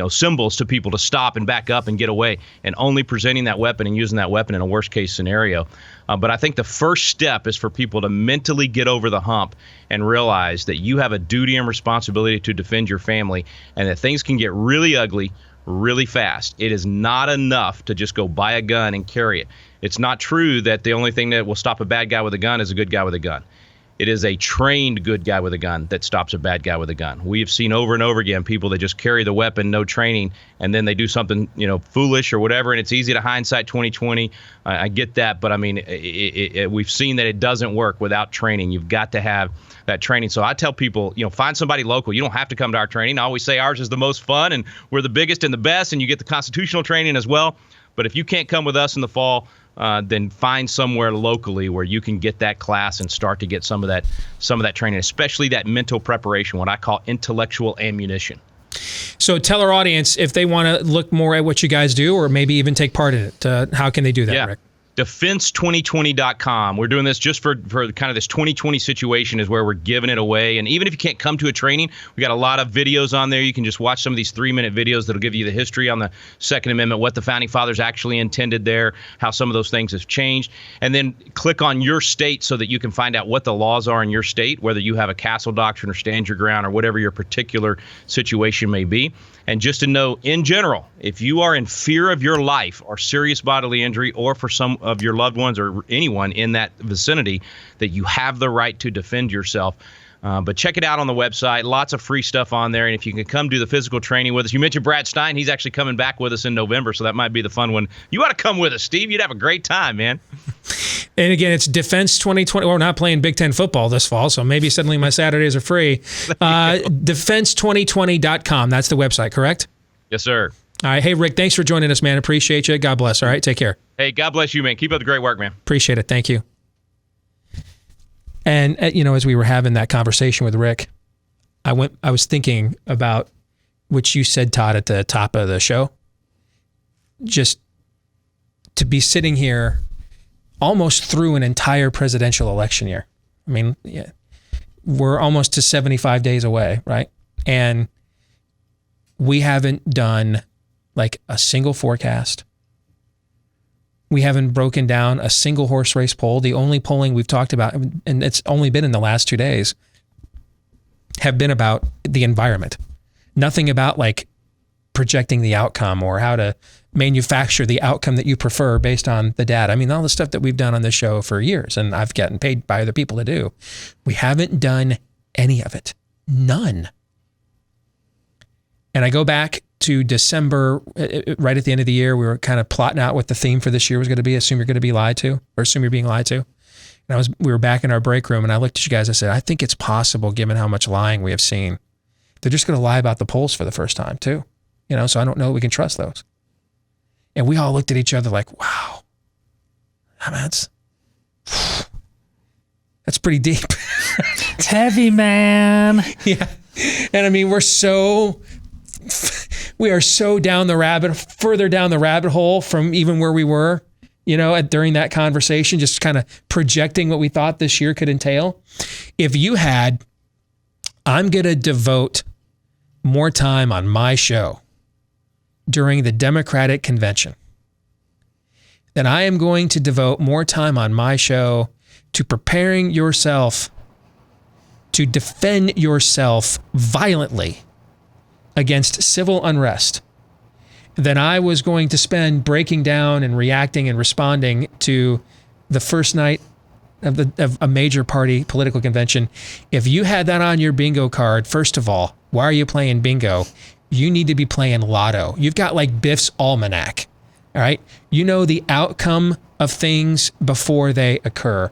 symbols to people to stop and back up and get away, and only presenting that weapon and using that weapon in a worst case scenario. But I think the first step is for people to mentally get over the hump and realize that you have a duty and responsibility to defend your family, and that things can get really ugly really fast. It is not enough to just go buy a gun and carry it. It's not true that the only thing that will stop a bad guy with a gun is a good guy with a gun. It is a trained good guy with a gun that stops a bad guy with a gun. We have seen over and over again people that just carry the weapon, no training, and then they do something, foolish or whatever, and it's easy to hindsight 2020. I get that, but I mean, we've seen that it doesn't work without training. You've got to have that training. So I tell people, find somebody local. You don't have to come to our training. I always say ours is the most fun, and we're the biggest and the best, and you get the constitutional training as well. But if you can't come with us in the fall, then find somewhere locally where you can get that class and start to get some of that training, especially that mental preparation, what I call intellectual ammunition. So tell our audience, if they want to look more at what you guys do or maybe even take part in it, how can they do that, Rick? Defense2020.com. We're doing this just for kind of this 2020 situation is where we're giving it away. And even if you can't come to a training, we got a lot of videos on there. You can just watch some of these 3-minute videos that'll give you the history on the Second Amendment, what the Founding Fathers actually intended there, how some of those things have changed. And then click on your state so that you can find out what the laws are in your state, whether you have a castle doctrine or stand your ground or whatever your particular situation may be. And just to know, in general, if you are in fear of your life or serious bodily injury, or for some of your loved ones or anyone in that vicinity, that you have the right to defend yourself. But check it out on the website. Lots of free stuff on there. And if you can come do the physical training with us, you mentioned Brad Stein. He's actually coming back with us in November, so that might be the fun one. You ought to come with us, Steve. You'd have a great time, man. And again, it's Defense 2020. We're not playing Big Ten football this fall, so maybe suddenly my Saturdays are free. Defense2020.com. That's the website, correct? Yes, sir. All right. Hey, Rick, thanks for joining us, man. Appreciate you. God bless. All right. Take care. Hey, God bless you, man. Keep up the great work, man. Appreciate it. Thank you. And, as we were having that conversation with Rick, I was thinking about what you said, Todd, at the top of the show. Just to be sitting here almost through an entire presidential election year. I mean, yeah, we're almost to 75 days away, right? And we haven't done like a single forecast. We haven't broken down a single horse race poll. The only polling we've talked about, and it's only been in the last 2 days, have been about the environment. Nothing about like projecting the outcome or how to manufacture the outcome that you prefer based on the data. I mean, all the stuff that we've done on this show for years, and I've gotten paid by other people to do. We haven't done any of it. None. And I go back to December, right at the end of the year, we were kind of plotting out what the theme for this year was going to be. Assume you're going to be lied to, or assume you're being lied to. And we were back in our break room, and I looked at you guys. I said, I think it's possible, given how much lying we have seen, they're just going to lie about the polls for the first time too. So I don't know that we can trust those. And we all looked at each other like, wow, that's pretty deep. It's heavy, man. Yeah. And I mean, we are so further down the rabbit hole from even where we were, during that conversation, just kind of projecting what we thought this year could entail. If you had, I'm going to devote more time on my show during the Democratic convention then I am going to devote more time on my show to preparing yourself to defend yourself violently against civil unrest than I was going to spend breaking down and reacting and responding to the first night of a major party political convention. If you had that on your bingo card, first of all, why are you playing bingo? You need to be playing lotto. You've got like Biff's Almanac, all right? You know the outcome of things before they occur.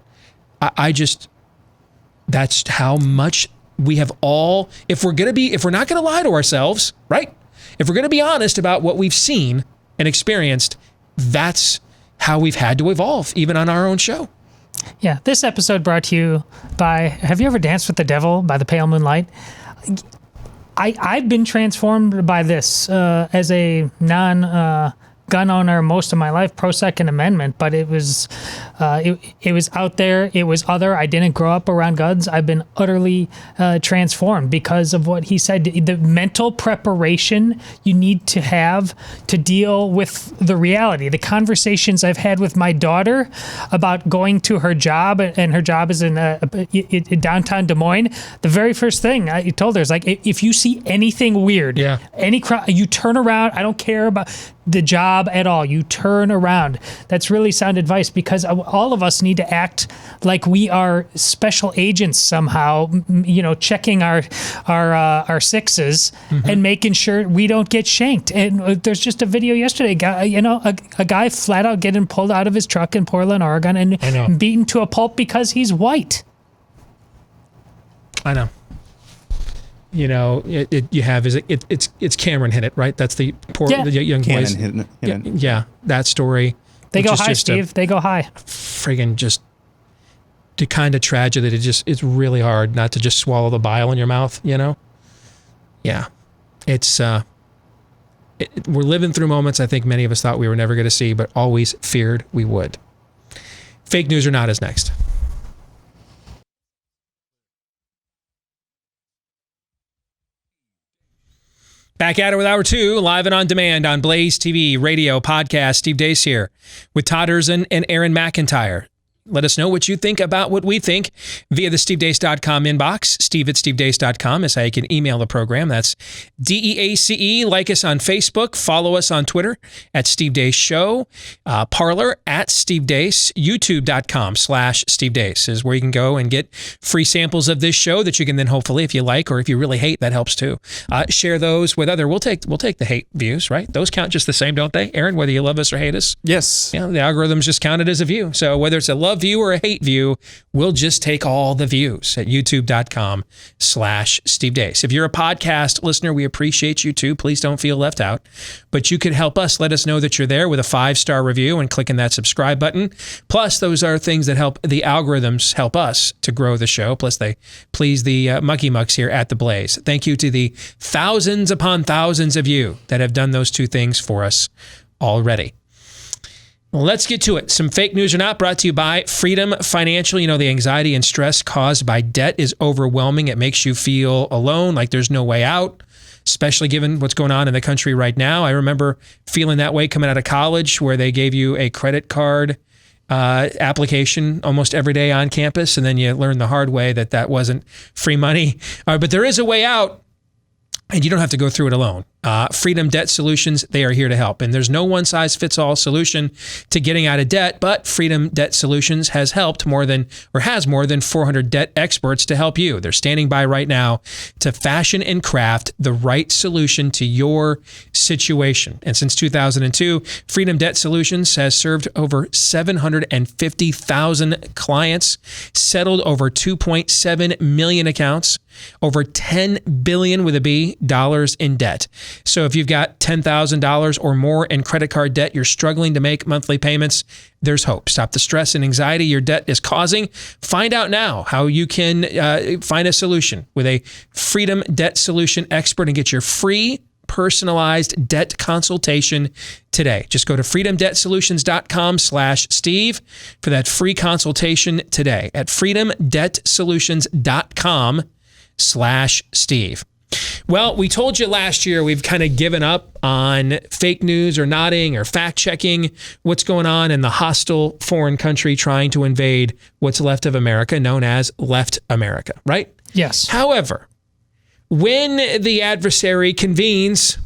That's how much we have all, if we're not going to lie to ourselves, right? If we're going to be honest about what we've seen and experienced, that's how we've had to evolve, even on our own show. Yeah, this episode brought to you by, have you ever danced with the devil by the pale moonlight? I've been transformed by this as a gun owner most of my life, pro Second Amendment, but it was out there. It was other. I didn't grow up around guns. I've been utterly transformed because of what he said. The mental preparation you need to have to deal with the reality. The conversations I've had with my daughter about going to her job, and her job is in downtown Des Moines. The very first thing I told her is like, if you see anything weird, any crowd, you turn around. I don't care about the job at all. You turn around. That's really sound advice, because all of us need to act like we are special agents somehow, checking our sixes and making sure we don't get shanked. And there's just a video yesterday, a guy flat out getting pulled out of his truck in Portland, Oregon, and beaten to a pulp because he's white. I know. It's Cameron hit it, right? That's the young boys. Yeah, that story. They go high, Steve. They go high. Friggin' just the kind of tragedy that it's really hard not to just swallow the bile in your mouth, Yeah. It's we're living through moments I think many of us thought we were never going to see, but always feared we would. Fake news or not is next. Back at it with Hour 2, live and on demand on Blaze TV, radio, podcast. Steve Deace here with Todd Erzin and Aaron McIntyre. Let us know what you think about what we think via the SteveDeace.com inbox. Steve@SteveDeace.com is how you can email the program. That's DEACE. Like us on Facebook. Follow us on Twitter at Steve Deace Show. Parler at Steve Deace. YouTube.com/Steve Deace is where you can go and get free samples of this show that you can then hopefully, if you like or if you really hate, that helps too. Share those with other. We'll take the hate views, right? Those count just the same, don't they, Aaron? Whether you love us or hate us. Yes. The algorithms just count it as a view. So whether it's a love view or a hate view, we'll just take all the views at youtube.com/Steve Deace. If you're a podcast listener, we appreciate you too. Please don't feel left out. But you could help us. Let us know that you're there with a 5-star review and clicking that subscribe button. Plus, those are things that help the algorithms help us to grow the show. Plus, they please the mucky mucks here at the Blaze. Thank you to the thousands upon thousands of you that have done those two things for us already. Let's get to it. Some fake news or not brought to you by Freedom Financial. The anxiety and stress caused by debt is overwhelming. It makes you feel alone, like there's no way out, especially given what's going on in the country right now. I remember feeling that way coming out of college, where they gave you a credit card application almost every day on campus, and then you learn the hard way that wasn't free money. But there is a way out, and you don't have to go through it alone. Freedom Debt Solutions, they are here to help. And there's no one-size-fits-all solution to getting out of debt, but Freedom Debt Solutions has more than 400 debt experts to help you. They're standing by right now to fashion and craft the right solution to your situation. And since 2002, Freedom Debt Solutions has served over 750,000 clients, settled over 2.7 million accounts, over $10 billion with a B dollars in debt. So if you've got $10,000 or more in credit card debt, you're struggling to make monthly payments, there's hope. Stop the stress and anxiety your debt is causing. Find out now how you can find a solution with a Freedom Debt Solution expert and get your free personalized debt consultation today. Just go to freedomdebtsolutions.com/Steve for that free consultation today at freedomdebtsolutions.com/Steve. Well, we told you last year we've kind of given up on fake news or nodding or fact checking what's going on in the hostile foreign country trying to invade what's left of America, known as left America, right? Yes. However, when the adversary convenes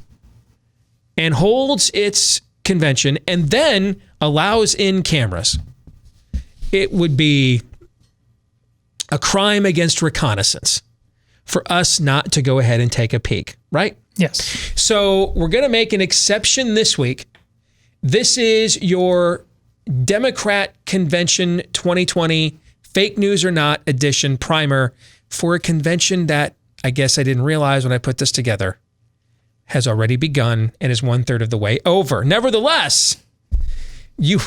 and holds its convention and then allows in cameras, it would be a crime against reconnaissance for us not to go ahead and take a peek, right? Yes. So we're going to make an exception this week. This is your Democrat Convention 2020 Fake News or Not edition primer for a convention that I guess I didn't realize when I put this together has already begun and is 1/3 of the way over. Nevertheless, you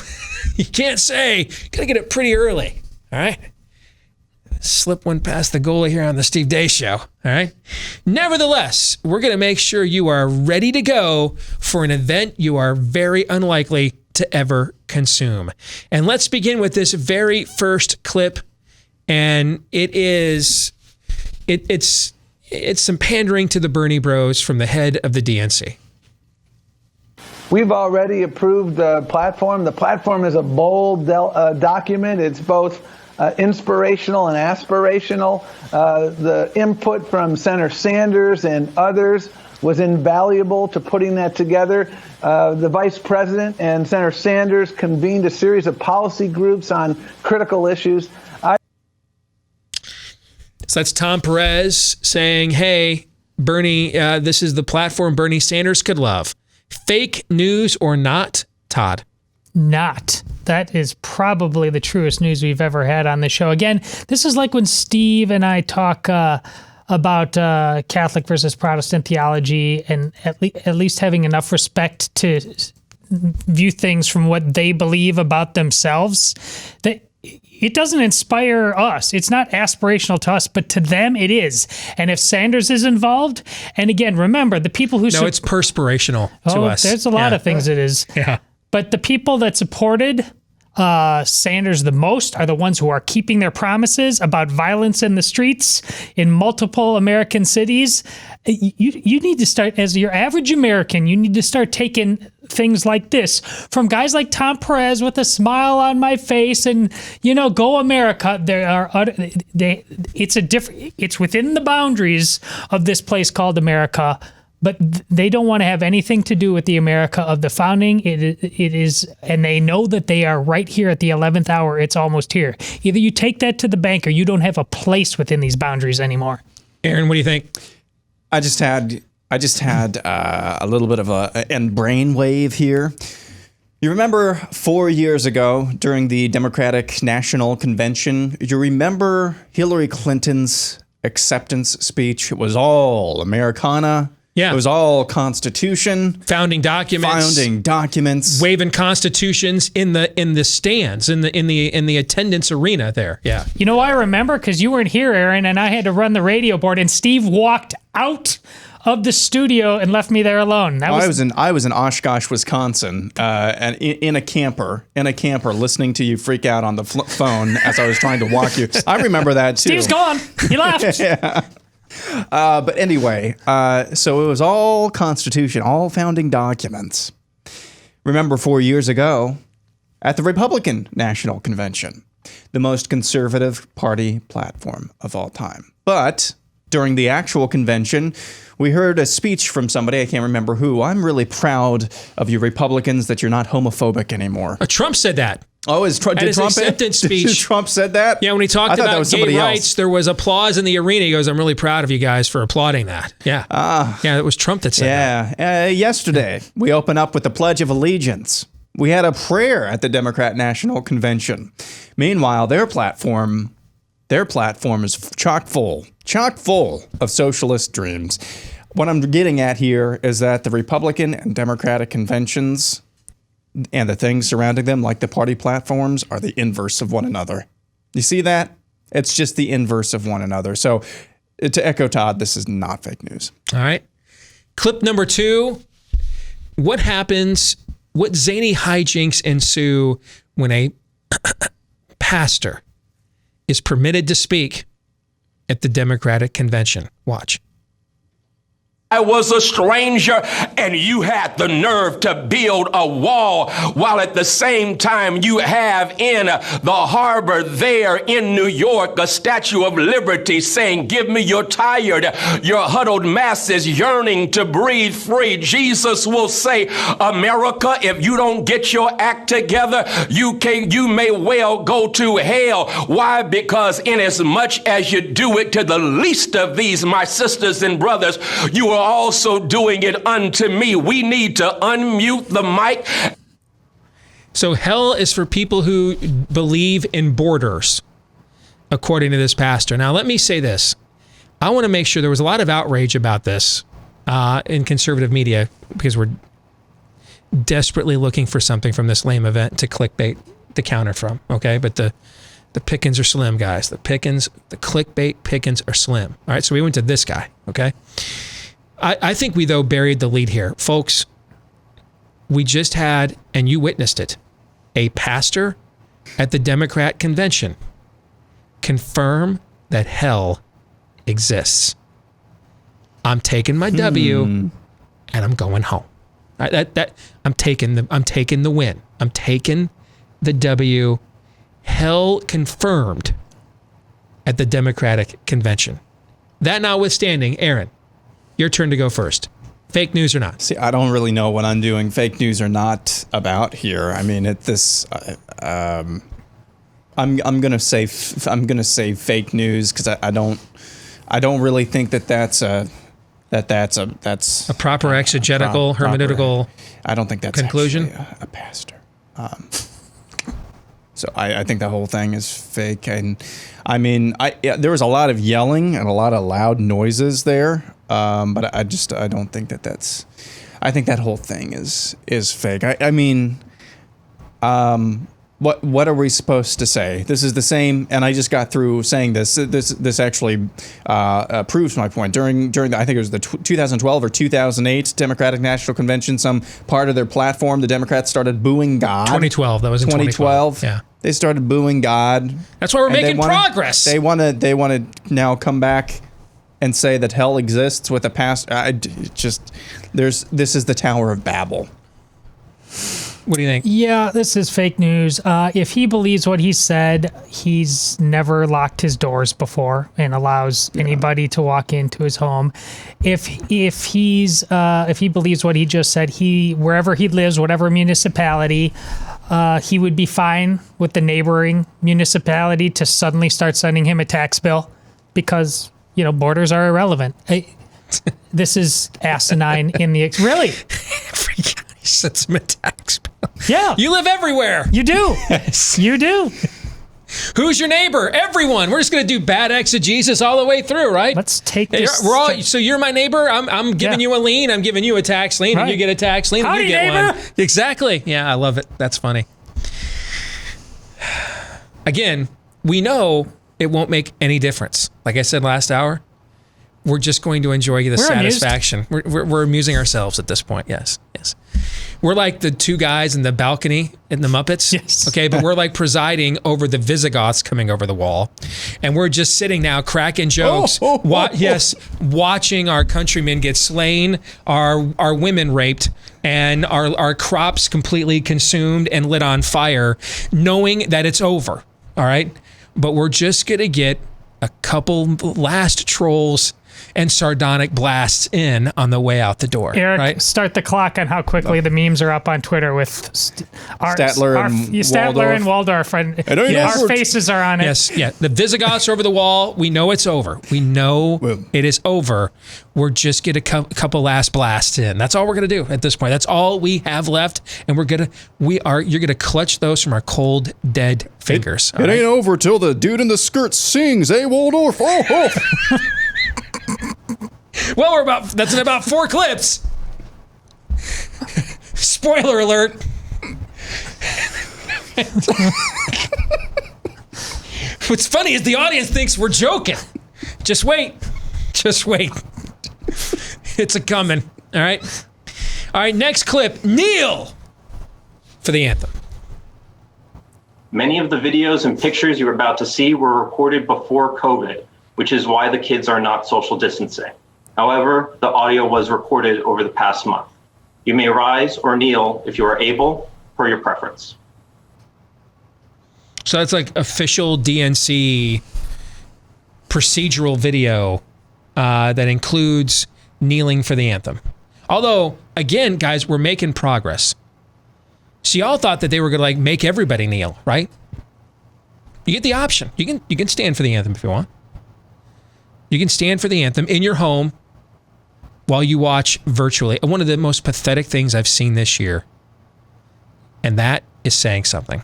can't say, you got to get it pretty early, all right? Slip one past the goalie here on the Steve Deace Show, all right? Nevertheless, we're going to make sure you are ready to go for an event you are very unlikely to ever consume. And let's begin with this very first clip, and it's some pandering to the Bernie bros from the head of the DNC. We've already approved the platform. The platform is a bold document. It's both inspirational and aspirational. The input from Senator Sanders and others was invaluable to putting that together. The Vice President and Senator Sanders convened a series of policy groups on critical issues. So that's Tom Perez saying, hey, Bernie, this is the platform Bernie Sanders could love. Fake news or not, Todd? Not. That is probably the truest news we've ever had on the show. Again, this is like when Steve and I talk about Catholic versus Protestant theology and at least having enough respect to view things from what they believe about themselves. It doesn't inspire us. It's not aspirational to us, but to them it is. And if Sanders is involved, and again, remember, the people who... No, it's perspirational to us. There's a lot of things it is. Yeah. But the people that supported Sanders the most are the ones who are keeping their promises about violence in the streets in multiple American cities. You need to start, as your average American, you need to start taking things like this from guys like Tom Perez with a smile on my face and, go America. It's within the boundaries of this place called America. But they don't want to have anything to do with the America of the founding. It is, and they know that they are right here at the 11th hour. It's almost here. Either you take that to the bank or you don't have a place within these boundaries anymore. Aaron, what do you think? I just had a little bit of a brainwave here. You remember 4 years ago during the Democratic National Convention, you remember Hillary Clinton's acceptance speech? It was all Americana. Yeah. It was all Constitution. Founding documents. Waving constitutions in the stands, in the attendance arena there. Yeah. You know, I remember because you weren't here, Aaron, and I had to run the radio board, and Steve walked out of the studio and left me there alone. I was in Oshkosh, Wisconsin, and in a camper, listening to you freak out on the phone as I was trying to walk you. I remember that too. Steve's gone. He left. Yeah. But anyway, so it was all Constitution, all founding documents. Remember 4 years ago at the Republican National Convention, the most conservative party platform of all time. But during the actual convention, we heard a speech from somebody, I can't remember who. I'm really proud of you Republicans that you're not homophobic anymore. Trump said that. Oh, did Trump acceptance speech. Trump said that? Yeah, when he talked about gay rights, there was applause in the arena. He goes, I'm really proud of you guys for applauding that. Yeah. Yeah, it was Trump that said that. Yesterday, we opened up with the Pledge of Allegiance. We had a prayer at the Democrat National Convention. Meanwhile, their platform is chock full of socialist dreams. What I'm getting at here is that the Republican and Democratic conventions and the things surrounding them, like the party platforms, are the inverse of one another. You see that? It's just the inverse of one another. So to echo Todd, this is not fake news. All right. Clip number 2. What happens, what zany hijinks ensue when a pastor is permitted to speak at the Democratic convention? Watch. I was a stranger, and you had the nerve to build a wall, while at the same time you have in the harbor there in New York a Statue of Liberty saying, give me your tired, your huddled masses yearning to breathe free. Jesus will say, America, if you don't get your act together, you may well go to hell. Why? Because inasmuch as you do it to the least of these, my sisters and brothers, you are also doing it unto me. We need to unmute the mic. So hell is for people who believe in borders, according to this pastor. Now, let me say this. I want to make sure there was a lot of outrage about this in conservative media because we're desperately looking for something from this lame event to clickbait to counter from, okay? But the pickings are slim, guys. The clickbait pickings are slim. All right, so we went to this guy, okay? I think we, though, buried the lead here. Folks, we just had, and you witnessed it, a pastor at the Democrat convention confirm that hell exists. I'm taking my W and I'm going home. I'm taking the win. I'm taking the W. Hell confirmed at the Democratic convention. That notwithstanding, Aaron, your turn to go first. Fake news or not? See, I don't really know what I'm doing fake news or not about here. I mean, I'm gonna say fake news because I don't really think that's a proper exegetical hermeneutical. I don't think that's conclusion. A pastor. So I think the whole thing is fake. And I mean, there was a lot of yelling and a lot of loud noises there. But I don't think that's. I think that whole thing is fake. I mean, what are we supposed to say? This is the same, and I just got through saying this. This actually proves my point. During I think it was the 2012 or 2008 Democratic National Convention, some part of their platform, the Democrats started booing God. 2012. That was in 2012. Yeah. They started booing God. That's why we're making progress. They want to now come back and say that hell exists with a past. This is the Tower of Babel. What do you think? Yeah, this is fake news. If he believes what he said, he's never locked his doors before and allows anybody to walk into his home. If he believes what he just said, wherever he lives, whatever municipality, he would be fine with the neighboring municipality to suddenly start sending him a tax bill because borders are irrelevant. This is asinine in the really. He sends him a tax bill. Yeah. You live everywhere. You do. Yes. You do. Who's your neighbor? Everyone. We're just going to do bad exegesis all the way through, right? Let's take this. So you're my neighbor. I'm giving you a lien. I'm giving you a tax lien, and you get a tax lien, and you get neighbor. one. Exactly. Yeah, I love it. That's funny. Again, we know it won't make any difference. Like I said last hour, we're just going to enjoy the satisfaction. We're amusing ourselves at this point. Yes. We're like the two guys in the balcony in the Muppets. Yes. Okay, but we're like presiding over the Visigoths coming over the wall. And we're just sitting now cracking jokes. Watching our countrymen get slain, our women raped, and our crops completely consumed and lit on fire, knowing that it's over. All right? But we're just going to get a couple last trolls and sardonic blasts in on the way out the door. Eric, right? Start the clock on how quickly the memes are up on Twitter with Statler and Waldorf. And our faces are on it. Yes, yeah. The Visigoths are over the wall. We know it's over. We know it is over. We're just get a couple last blasts in. That's all we're going to do at this point. That's all we have left. And you're going to clutch those from our cold, dead fingers. It ain't over till the dude in the skirt sings, Waldorf. Oh. Well, that's in about 4 clips. Spoiler alert. What's funny is the audience thinks we're joking. Just wait. It's a coming. All right, next clip. Kneel for the anthem. Many of the videos and pictures you're about to see were recorded before COVID, which is why the kids are not social distancing. However, the audio was recorded over the past month. You may rise or kneel if you are able, per your preference. So that's like official DNC procedural video that includes kneeling for the anthem. Although, again, guys, we're making progress. So y'all thought that they were going to like make everybody kneel, right? You get the option. You can stand for the anthem if you want. You can stand for the anthem in your home while you watch virtually. One of the most pathetic things I've seen this year. And that is saying something.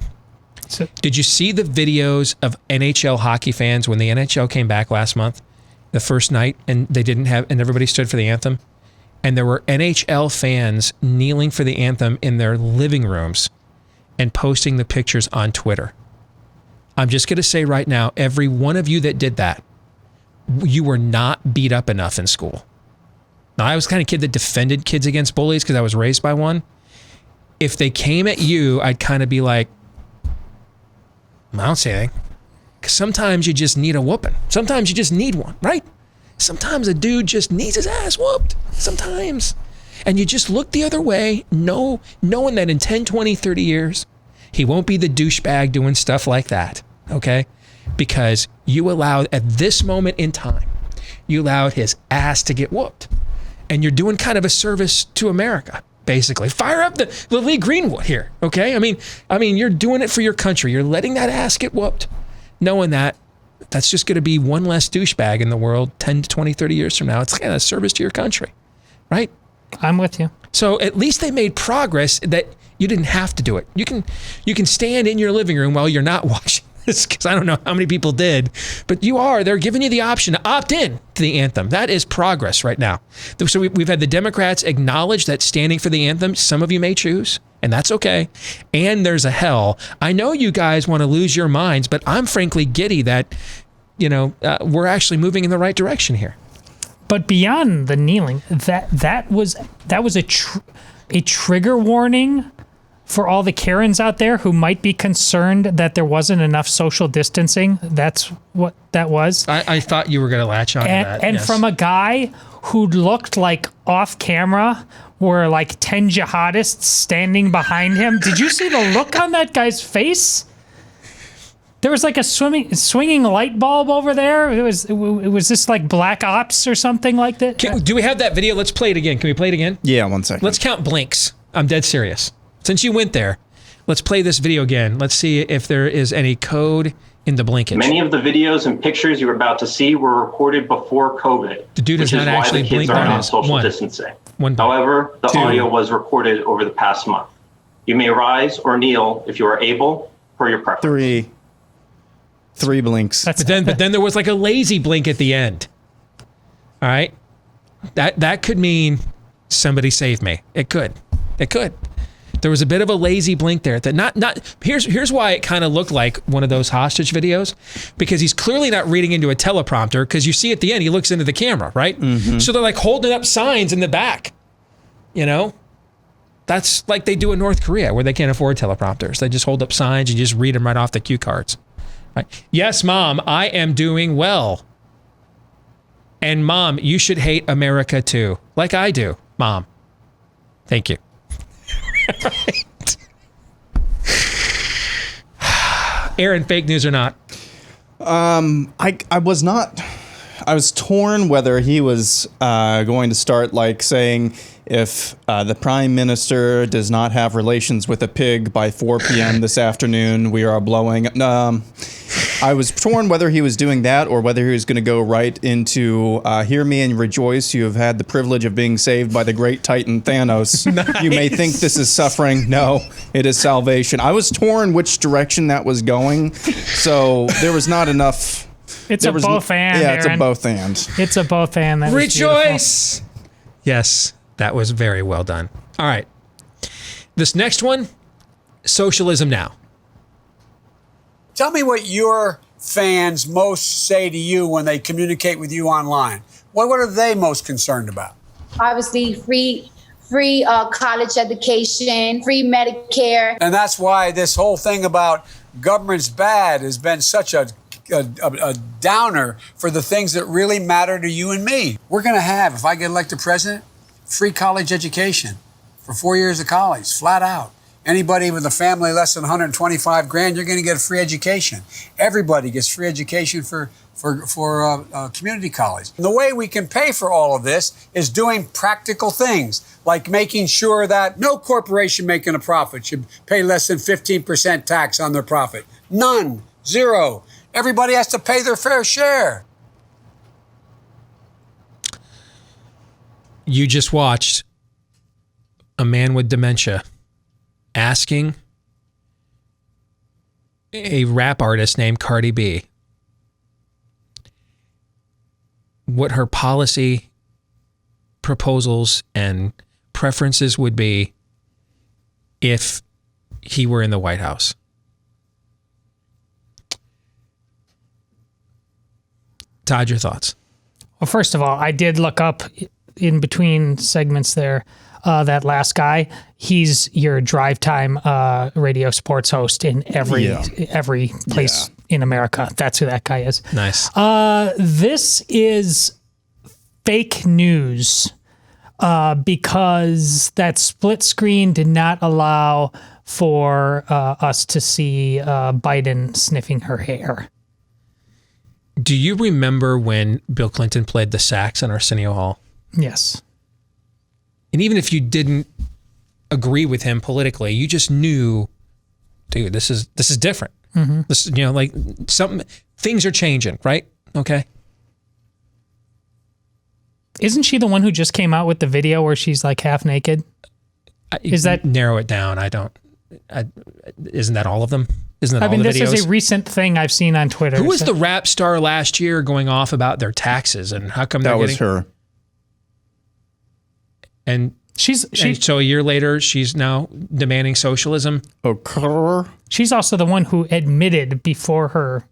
So, did you see the videos of NHL hockey fans when the NHL came back last month, the first night, and they didn't have, and everybody stood for the anthem? And there were NHL fans kneeling for the anthem in their living rooms and posting the pictures on Twitter. I'm just going to say right now, every one of you that did that, you were not beat up enough in school. Now, I was the kind of kid that defended kids against bullies because I was raised by one. If they came at you, I'd kind of be like, I don't say anything. Because sometimes you just need a whooping. Sometimes you just need one, right? Sometimes a dude just needs his ass whooped. Sometimes. And you just look the other way, knowing that in 10, 20, 30 years, he won't be the douchebag doing stuff like that, okay? Because you allowed, at this moment in time, you allowed his ass to get whooped. And you're doing kind of a service to America, basically. Fire up the Lee Greenwood here, okay? I mean, you're doing it for your country. You're letting that ass get whooped, knowing that that's just going to be one less douchebag in the world 10 to 20, 30 years from now. It's kind of a service to your country, right? I'm with you. So at least they made progress that you didn't have to do it. You can stand in your living room while you're not watching this, because I don't know how many people did, but they're giving you the option to opt in to the anthem. That is progress right now. So we've had the Democrats acknowledge that standing for the anthem, some of you may choose, and that's okay. And there's a hell. I know you guys want to lose your minds, but I'm frankly giddy that, we're actually moving in the right direction here. But beyond the kneeling, that was a trigger warning for all the Karens out there who might be concerned that there wasn't enough social distancing. That's what that was. I thought you were going to latch on to that. And yes. From a guy who looked like off camera were like 10 jihadists standing behind him. Did you see the look on that guy's face? There was like a swinging light bulb over there. It was this like Black Ops or something like that. Do we have that video? Let's play it again. Can we play it again? Yeah, 1 second. Let's count blinks. I'm dead serious. Since you went there, let's play this video again. Let's see if there is any code in the blinkage. Many of the videos and pictures you're about to see were recorded before COVID. The dude is not actually which is why the kids are on social distancing. However, the audio was recorded over the past month. You may rise or kneel if you are able, per your preference. Three blinks. But then there was like a lazy blink at the end. All right, that could mean somebody save me. It could. There was a bit of a lazy blink there. Here's why it kind of looked like one of those hostage videos, because he's clearly not reading into a teleprompter, because you see at the end he looks into the camera, right? Mm-hmm. So they're like holding up signs in the back. That's like they do in North Korea, where they can't afford teleprompters. They just hold up signs and just read them right off the cue cards. Right? Yes, Mom, I am doing well. And Mom, you should hate America too, like I do, Mom. Thank you. Right. Aaron, fake news or not? I was not. I was torn whether he was going to start like saying, if the prime minister does not have relations with a pig by 4 p.m. this afternoon, we are blowing. I was torn whether he was doing that or whether he was going to go right into hear me and rejoice. You have had the privilege of being saved by the great Titan Thanos. Nice. You may think this is suffering. No, it is salvation. I was torn which direction that was going. So there was not enough. It's a both and. Yeah, Aaron. it's a both and. It's a both and. That Rejoice! Yes, that was very well done. All right. This next one, socialism now. Tell me what your fans most say to you when they communicate with you online. What are they most concerned about? Obviously, free college education, free Medicare. And that's why this whole thing about government's bad has been such a a downer for the things that really matter to you and me. We're going to have, if I get elected president, free college education for 4 years of college, flat out. Anybody with a family less than 125 grand, you're going to get a free education. Everybody gets free education for community college. And the way we can pay for all of this is doing practical things, like making sure that no corporation making a profit should pay less than 15% tax on their profit. None. Zero. Everybody has to pay their fair share. You just watched a man with dementia asking a rap artist named Cardi B what her policy proposals and preferences would be if he were in the White House. Todd, your thoughts? Well, first of all, I did look up in between segments there. That last guy, he's your drive time radio sports host in every place in America. That's who that guy is. Nice. This is fake news because that split screen did not allow for us to see Biden sniffing her hair. Do you remember when Bill Clinton played the sax in Arsenio Hall? Yes. And even if you didn't agree with him politically, you just knew, dude, this is different. Mm-hmm. This, like things are changing, right? Okay. Isn't she the one who just came out with the video where she's like half naked? Is that narrow it down? Isn't that all of them? Isn't that all the videos? This is a recent thing I've seen on Twitter. Who was the rap star last year going off about their taxes and how come that was her? And so a year later, she's now demanding socialism. She's also the one who admitted before her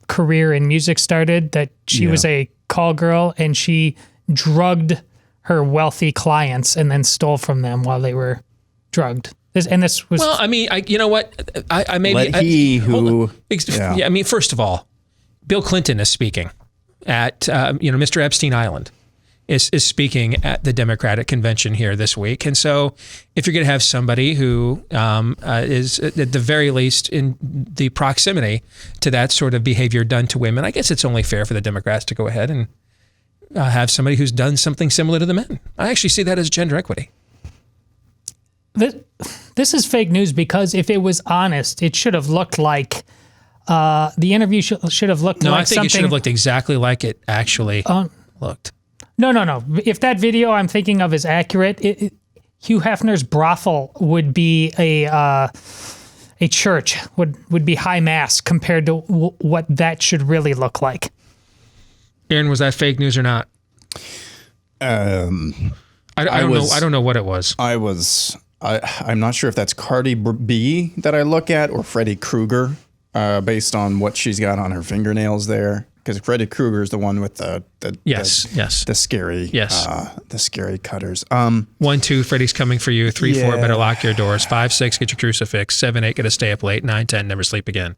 career in music started that she was a call girl and she drugged her wealthy clients and then stole from them while they were drugged. This was well. I mean, you know what? I maybe I mean, first of all, Bill Clinton is speaking at Mr. Epstein Island. Is speaking at the Democratic convention here this week. And so if you're going to have somebody who is at the very least in the proximity to that sort of behavior done to women, I guess it's only fair for the Democrats to go ahead and have somebody who's done something similar to the men. I actually see that as gender equity. This is fake news because if it was honest, it should have looked like the interview should have looked like something. No, I think it should have looked exactly like it actually looked. No. If that video I'm thinking of is accurate, Hugh Hefner's brothel would be a church, would be high mass compared to what that should really look like. Aaron, was that fake news or not? I don't know what it was. I'm not sure if that's Cardi B that I look at or Freddy Krueger, based on what she's got on her fingernails there. Because Freddy Krueger is the one with the scary cutters. 1, 2, Freddy's coming for you. 3, 4, better lock your doors. 5, 6, get your crucifix. 7, 8, gonna stay up late. 9, 10, never sleep again.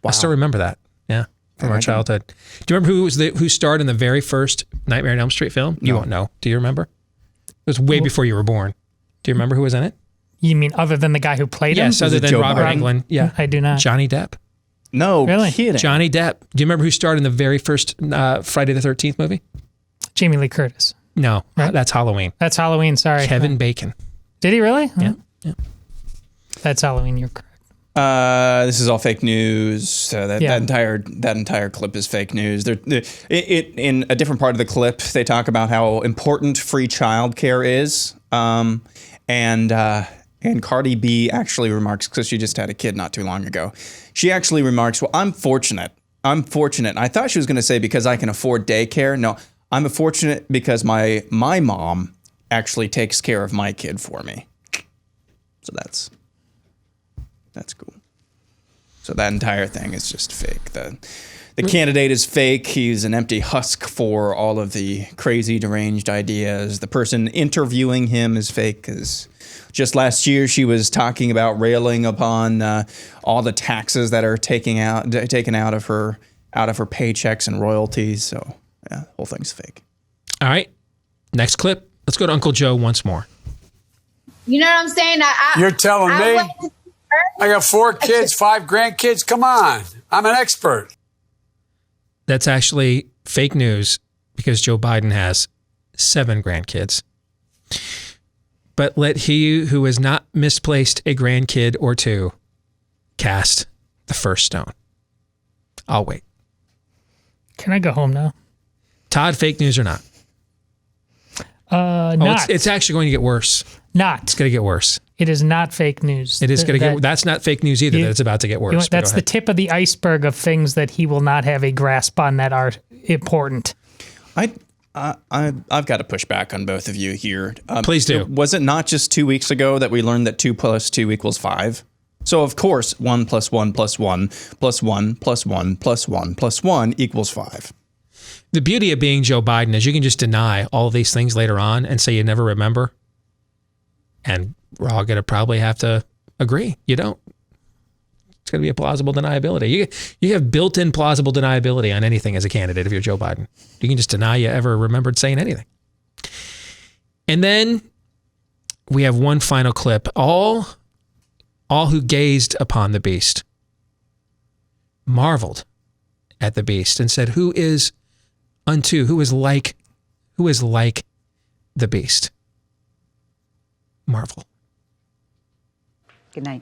Wow. I still remember that. Yeah, from our childhood. Do you remember who starred in the very first Nightmare on Elm Street film? No. You won't know. Do you remember? It was way before you were born. Do you remember who was in it? You mean other than the guy who played him? Yes, other than Robert Englund. Yeah, I do not. Johnny Depp. No, really? Kidding. Johnny Depp. Do you remember who starred in the very first Friday the 13th movie? Jamie Lee Curtis. No, right? That's Halloween. That's Halloween, sorry. Kevin Bacon. Did he really? Yeah. That's Halloween, you're correct. This is all fake news. That entire clip is fake news. In a different part of the clip, they talk about how important free childcare is. And Cardi B actually remarks, because she just had a kid not too long ago, she actually remarks, well, I'm fortunate. I thought she was going to say because I can afford daycare. No, I'm fortunate because my mom actually takes care of my kid for me. So that's cool. So that entire thing is just fake. The candidate is fake. He's an empty husk for all of the crazy, deranged ideas. The person interviewing him is fake because just last year she was talking about railing upon all the taxes that are taken out of her out of her paychecks and royalties. So, yeah, the whole thing's fake. All right. Next clip. Let's go to Uncle Joe once more. You know what I'm saying? You're telling me? I got 4 kids, 5 grandkids. Come on. I'm an expert. That's actually fake news because Joe Biden has 7 grandkids. But let he who has not misplaced a grandkid or 2 cast the first stone. I'll wait. Can I go home now? Todd, fake news or not? Not. It's actually going to get worse. It's going to get worse. It is not fake news. It is going to get. That's not fake news either. That it's about to get worse. That's the tip of the iceberg of things that he will not have a grasp on that are important. I've got to push back on both of you here. Please do. Was it not just 2 weeks ago that we learned that 2 + 2 = 5? So of course 1 + 1 + 1 + 1 + 1 + 1 + 1 = 5. The beauty of being Joe Biden is you can just deny all of these things later on and say you never remember. And we're all going to probably have to agree. You don't. It's going to be a plausible deniability. You have built-in plausible deniability on anything as a candidate if you're Joe Biden. You can just deny you ever remembered saying anything. And then we have one final clip. All who gazed upon the beast marveled at the beast and said, who is like the beast? Marvel. Good night.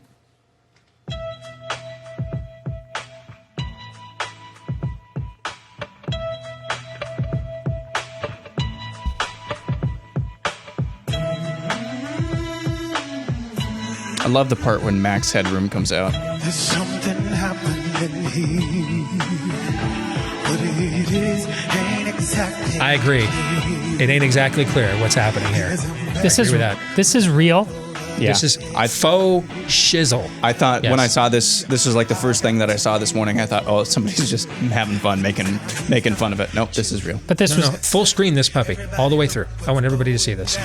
I love the part when Max Headroom comes out. There's something happening here, but it ain't exactly. I agree. It ain't exactly clear what's happening here. This is real. Yeah. This is faux shizzle. I thought when I saw this was like the first thing that I saw this morning. I thought, oh, somebody's just having fun, making fun of it. Nope, this is real. But this was full screen, this puppy, all the way through. I want everybody to see this.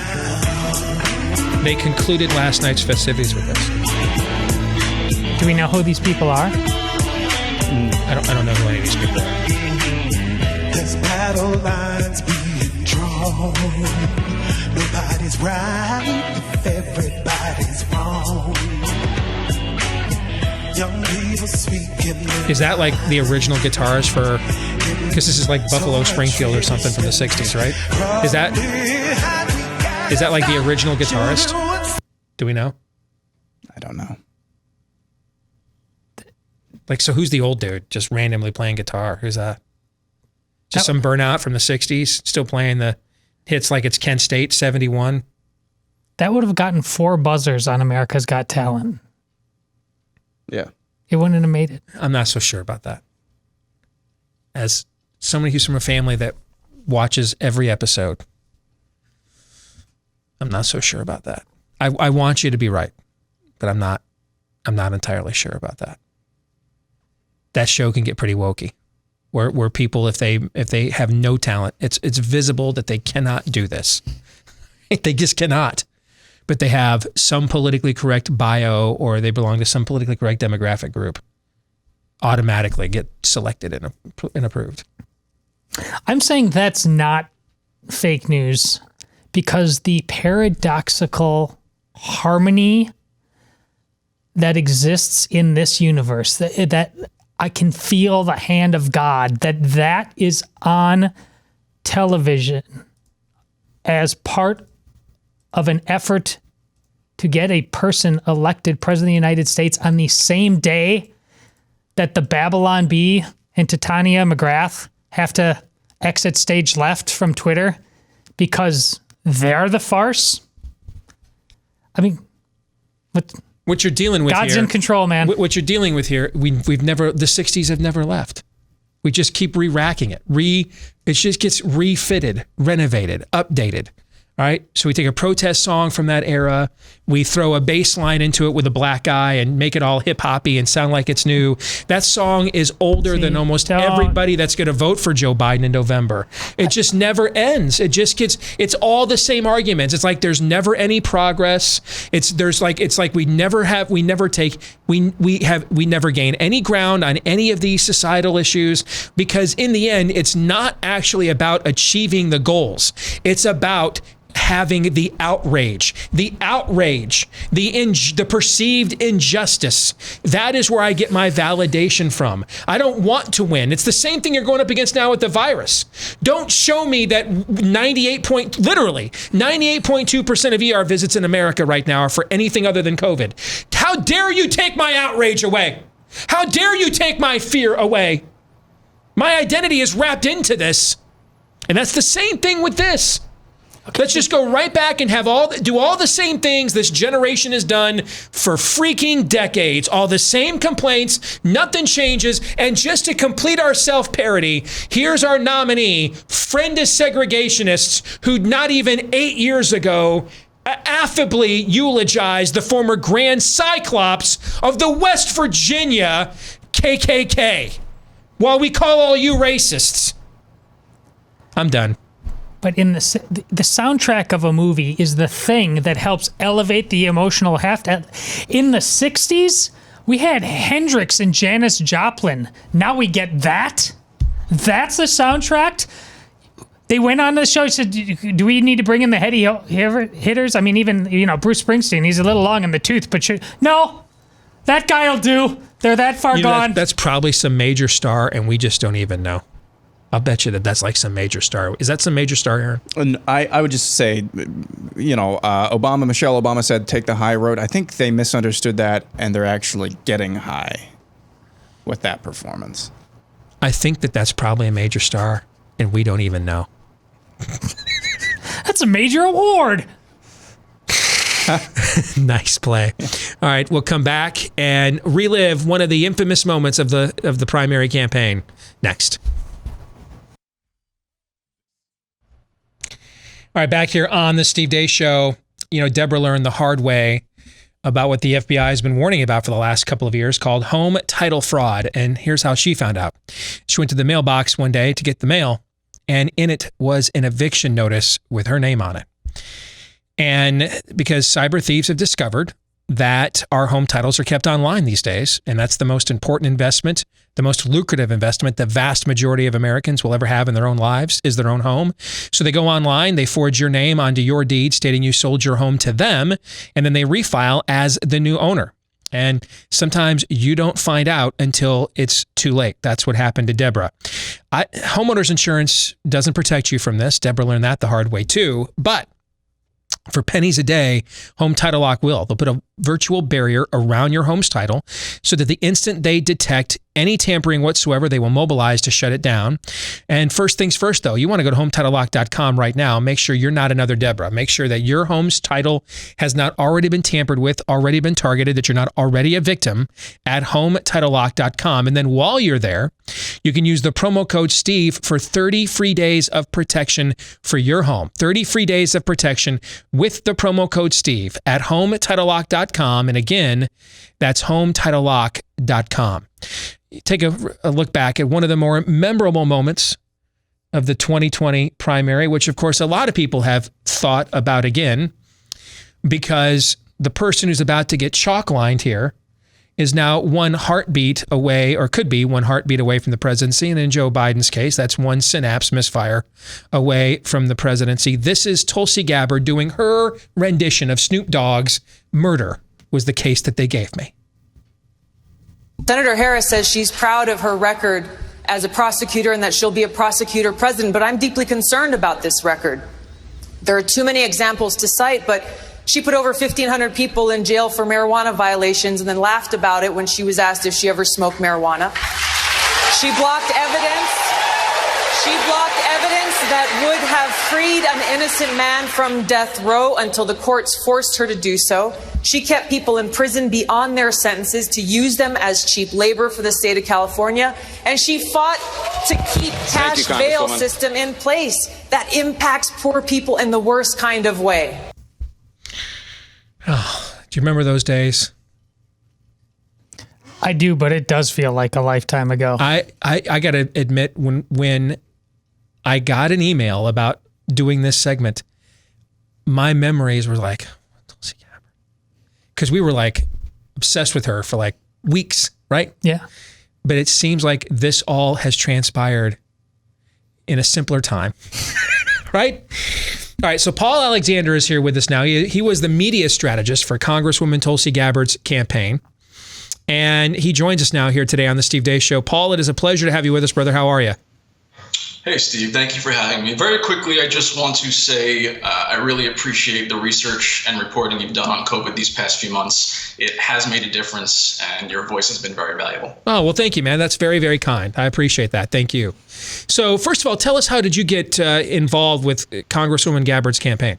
They concluded last night's festivities with this. Do we know who these people are? I don't know who any of these people are. There's battle lines being drawn. Nobody's right if everybody's wrong. Young people speaking. Is that like the original guitars for? Because this is like Buffalo Springfield or something from the '60s, right? Is that like the original guitarist? Do we know? I don't know. Like, so who's the old dude just randomly playing guitar? Who's that? Just some burnout from the '60s, still playing the hits like it's Kent State '71. That would have gotten 4 buzzers on America's Got Talent. Yeah. It wouldn't have made it. I'm not so sure about that. As somebody who's from a family that watches every episode, I'm not so sure about that. I want you to be right, but I'm not entirely sure about that. That show can get pretty wokey. Where people, if they have no talent, it's visible that they cannot do this. They just cannot. But they have some politically correct bio or they belong to some politically correct demographic group, automatically get selected and approved. I'm saying that's not fake news because the paradoxical harmony that exists in this universe, that I can feel the hand of God, that is on television as part of an effort to get a person elected president of the United States on the same day that the Babylon Bee and Titania McGrath have to exit stage left from Twitter because they're the farce. I mean, what you're dealing with God's here, in control, man. What you're dealing with here, we've never, the 60s have never left. We just keep re-racking it. It just gets refitted, renovated, updated All right, so we take a protest song from that era, we throw a bass line into it with a black guy and make it all hip-hoppy and sound like it's new. That song is older than almost everybody that's going to vote for Joe Biden in November. It just never ends. It just gets, it's all the same arguments. It's like there's never any progress. It's like we never gain any ground on any of these societal issues, because in the end, it's not actually about achieving the goals. It's about having the outrage, the perceived injustice. That is where I get my validation from. I don't want to win. It's the same thing you're going up against now with the virus. Don't show me that 98.2% of ER visits in America right now are for anything other than COVID. How dare you take my outrage away? How dare you take my fear away? My identity is wrapped into this. And that's the same thing with this. Let's just go right back and do all the same things this generation has done for freaking decades. All the same complaints, nothing changes. And just to complete our self-parody, here's our nominee, friend of segregationists, who not even 8 years ago affably eulogized the former Grand Cyclops of the West Virginia KKK, while we call all you racists. I'm done. But in the soundtrack of a movie is the thing that helps elevate the emotional heft. In the 60s, we had Hendrix and Janis Joplin. Now we get that? That's the soundtrack? They went on the show and said, do we need to bring in the heady hitters? I mean, even, Bruce Springsteen, he's a little long in the tooth, but no, that guy'll do. They're that far gone. That's probably some major star, and we just don't even know. I'll bet you that's like some major star. Is that some major star, Aaron? And I would just say, Michelle Obama said, take the high road. I think they misunderstood that, and they're actually getting high with that performance. I think that's probably a major star, and we don't even know. That's a major award. Nice play. All right, we'll come back and relive one of the infamous moments of the primary campaign next. All right, back here on the Steve Deace Show, Deborah learned the hard way about what the FBI has been warning about for the last couple of years, called home title fraud. And here's how she found out. She went to the mailbox one day to get the mail, and in it was an eviction notice with her name on it. And because cyber thieves have discovered that our home titles are kept online these days, and that's the most important investment, the most lucrative investment the vast majority of Americans will ever have in their own lives is their own home. So they go online, they forge your name onto your deed stating you sold your home to them, and then they refile as the new owner. And sometimes you don't find out until it's too late. That's what happened to Deborah. Homeowners insurance doesn't protect you from this. Deborah learned that the hard way too, but for pennies a day, Home Title Lock will. They'll put a virtual barrier around your home's title so that the instant they detect any tampering whatsoever, they will mobilize to shut it down. And first things first, though, you want to go to HometitleLock.com right now. Make sure you're not another Deborah. Make sure that your home's title has not already been tampered with, already been targeted, that you're not already a victim at HometitleLock.com. And then while you're there, you can use the promo code Steve for 30 free days of protection for your home. 30 free days of protection with the promo code Steve at HometitleLock.com. And again, that's HometitleLock.com. Take a look back at one of the more memorable moments of the 2020 primary, which of course a lot of people have thought about again, because the person who's about to get chalk-lined here is now one heartbeat away, or could be one heartbeat away from the presidency. And in Joe Biden's case, that's one synapse misfire away from the presidency. This is Tulsi Gabbard doing her rendition of Snoop Dogg's Murder was the case that they gave me. Senator Harris says she's proud of her record as a prosecutor and that she'll be a prosecutor president, but I'm deeply concerned about this record. There are too many examples to cite, but she put over 1,500 people in jail for marijuana violations and then laughed about it when she was asked if she ever smoked marijuana. She blocked evidence. She blocked evidence that would have freed an innocent man from death row until the courts forced her to do so. She kept people in prison beyond their sentences to use them as cheap labor for the state of California. And she fought to keep cash bail system in place that impacts poor people in the worst kind of way. Oh, do you remember those days? I do, but it does feel like a lifetime ago. I got to admit, when I got an email about doing this segment, my memories were like, Tulsi Gabbard. Because we were like obsessed with her for like weeks, right? Yeah. But it seems like this all has transpired in a simpler time, right? All right, so Paul Alexander is here with us now. He was the media strategist for Congresswoman Tulsi Gabbard's campaign. And he joins us now here today on the Steve Deace Show. Paul, it is a pleasure to have you with us, brother. How are you? Hey, Steve. Thank you for having me. Very quickly, I just want to say I really appreciate the research and reporting you've done on COVID these past few months. It has made a difference, and your voice has been very valuable. Oh, well, thank you, man. That's very, very kind. I appreciate that. Thank you. So, first of all, tell us, how did you get involved with Congresswoman Gabbard's campaign?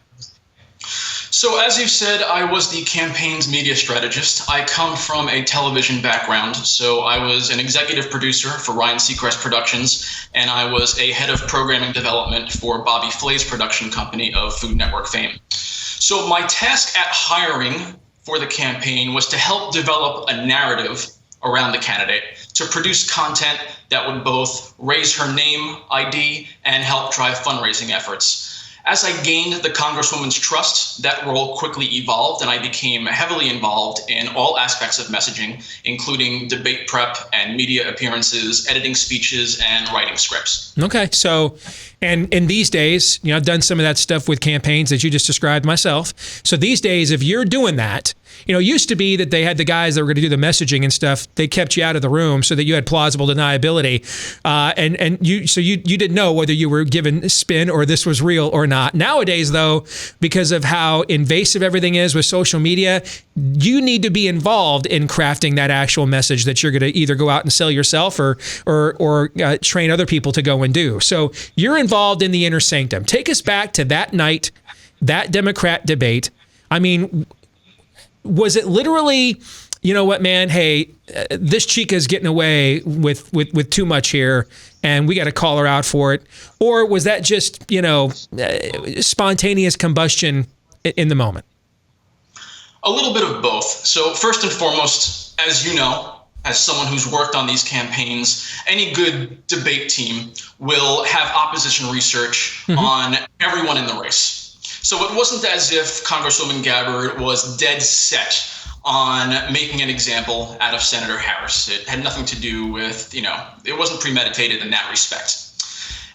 So as you said, I was the campaign's media strategist. I come from a television background, so I was an executive producer for Ryan Seacrest Productions, and I was a head of programming development for Bobby Flay's production company of Food Network fame. So my task at hiring for the campaign was to help develop a narrative around the candidate, to produce content that would both raise her name, ID, and help drive fundraising efforts. As I gained the Congresswoman's trust, that role quickly evolved, and I became heavily involved in all aspects of messaging, including debate prep and media appearances, editing speeches, and writing scripts. Okay, so, and in these days, you know, I've done some of that stuff with campaigns that you just described myself. So these days, if you're doing that, you know, it used to be that they had the guys that were going to do the messaging and stuff. They kept you out of the room so that you had plausible deniability, and you didn't know whether you were given spin or this was real or not. Nowadays, though, because of how invasive everything is with social media, you need to be involved in crafting that actual message that you're going to either go out and sell yourself or train other people to go and do. So you're involved in the inner sanctum. Take us back to that night, that Democrat debate. I mean, was it literally, you know what, man, hey, this chica's getting away with too much here, and we got to call her out for it? Or was that just, you know, spontaneous combustion in the moment? A little bit of both. So first and foremost, as you know, as someone who's worked on these campaigns, any good debate team will have opposition research on everyone in the race. So it wasn't as if Congresswoman Gabbard was dead set on making an example out of Senator Harris. It had nothing to do with, you know, it wasn't premeditated in that respect.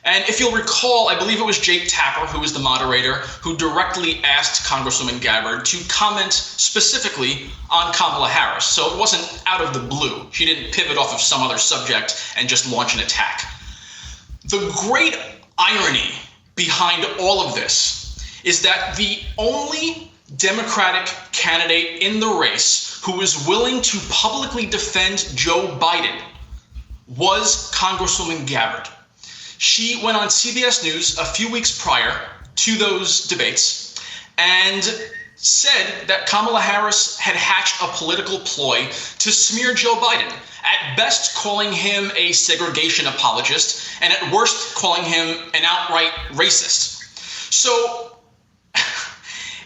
And if you'll recall, I believe it was Jake Tapper, who was the moderator, who directly asked Congresswoman Gabbard to comment specifically on Kamala Harris. So it wasn't out of the blue. She didn't pivot off of some other subject and just launch an attack. The great irony behind all of this is that the only Democratic candidate in the race who was willing to publicly defend Joe Biden was Congresswoman Gabbard. She went on CBS News a few weeks prior to those debates and said that Kamala Harris had hatched a political ploy to smear Joe Biden, at best calling him a segregation apologist, and at worst calling him an outright racist. So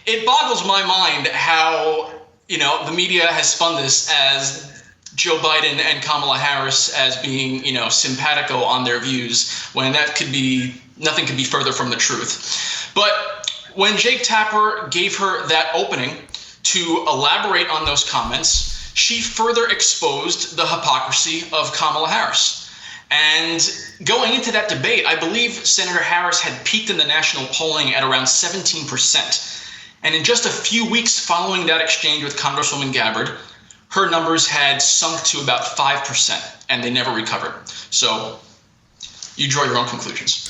it boggles my mind how, you know, the media has spun this as Joe Biden and Kamala Harris as being, you know, simpatico on their views, when that could be, nothing could be further from the truth. But when Jake Tapper gave her that opening to elaborate on those comments, she further exposed the hypocrisy of Kamala Harris. And going into that debate, I believe Senator Harris had peaked in the national polling at around 17%. And in just a few weeks following that exchange with Congresswoman Gabbard, her numbers had sunk to about 5%, and they never recovered. So you draw your own conclusions.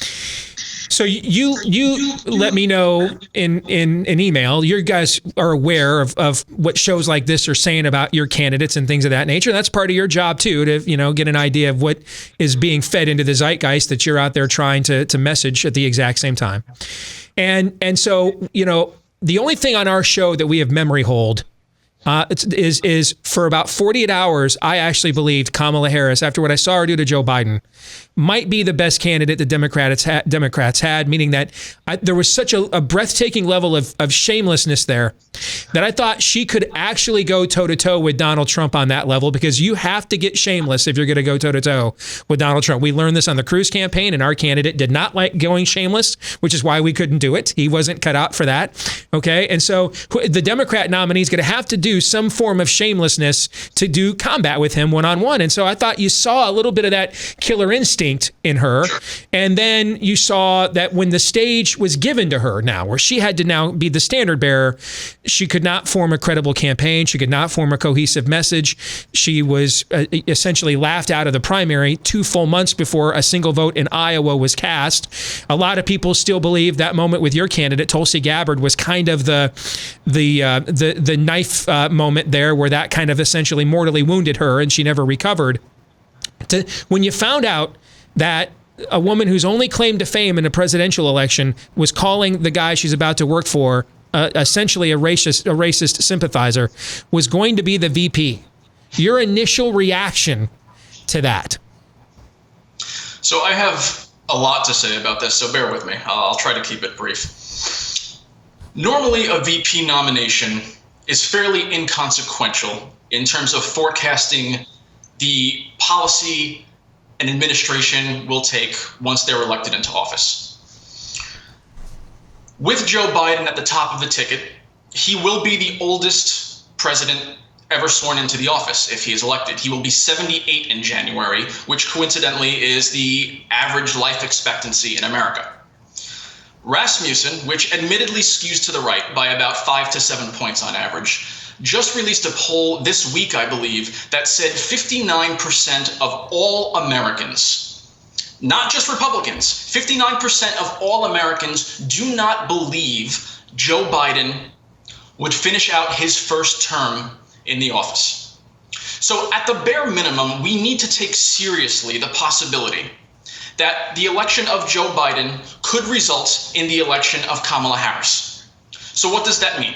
So you let me know in an email. You guys are aware of what shows like this are saying about your candidates and things of that nature. That's part of your job too, to get an idea of what is being fed into the zeitgeist that you're out there trying to message at the exact same time. And so the only thing on our show that we have memory hold is for about 48 hours, I actually believed Kamala Harris, after what I saw her do to Joe Biden, might be the best candidate the Democrats had, meaning that there was such a breathtaking level of shamelessness there that I thought she could actually go toe-to-toe with Donald Trump on that level, because you have to get shameless if you're going to go toe-to-toe with Donald Trump. We learned this on the Cruz campaign, and our candidate did not like going shameless, which is why we couldn't do it. He wasn't cut out for that. Okay, and so the Democrat nominee is going to have to do some form of shamelessness to do combat with him one-on-one. And so I thought you saw a little bit of that killer instinct in her. And then you saw that when the stage was given to her now, where she had to now be the standard bearer, she could not form a credible campaign. She could not form a cohesive message. She was essentially laughed out of the primary 2 full months before a single vote in Iowa was cast. A lot of people still believe that moment with your candidate, Tulsi Gabbard, was kind of the knife moment there, where that kind of essentially mortally wounded her and she never recovered. When you found out that a woman whose only claim to fame in a presidential election was calling the guy she's about to work for essentially a racist sympathizer, was going to be the VP, your initial reaction to that? So I have a lot to say about this, so bear with me. I'll try to keep it brief. Normally, a VP nomination is fairly inconsequential in terms of forecasting the policy an administration will take once they're elected into office. With Joe Biden at the top of the ticket, he will be the oldest president ever sworn into the office if he is elected. He will be 78 in January, which coincidentally is the average life expectancy in America. Rasmussen, which admittedly skews to the right by about 5 to 7 points on average, just released a poll this week, I believe, that said 59% of all Americans, not just Republicans, 59% of all Americans do not believe Joe Biden would finish out his first term in the office. So at the bare minimum, we need to take seriously the possibility that the election of Joe Biden could result in the election of Kamala Harris. So what does that mean?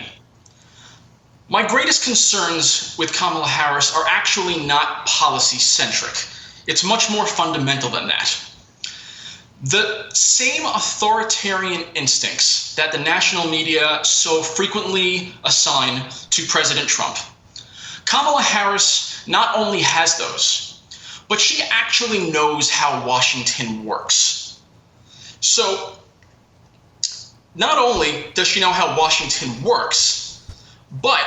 My greatest concerns with Kamala Harris are actually not policy-centric. It's much more fundamental than that. The same authoritarian instincts that the national media so frequently assign to President Trump, Kamala Harris not only has those, but she actually knows how Washington works. So not only does she know how Washington works, but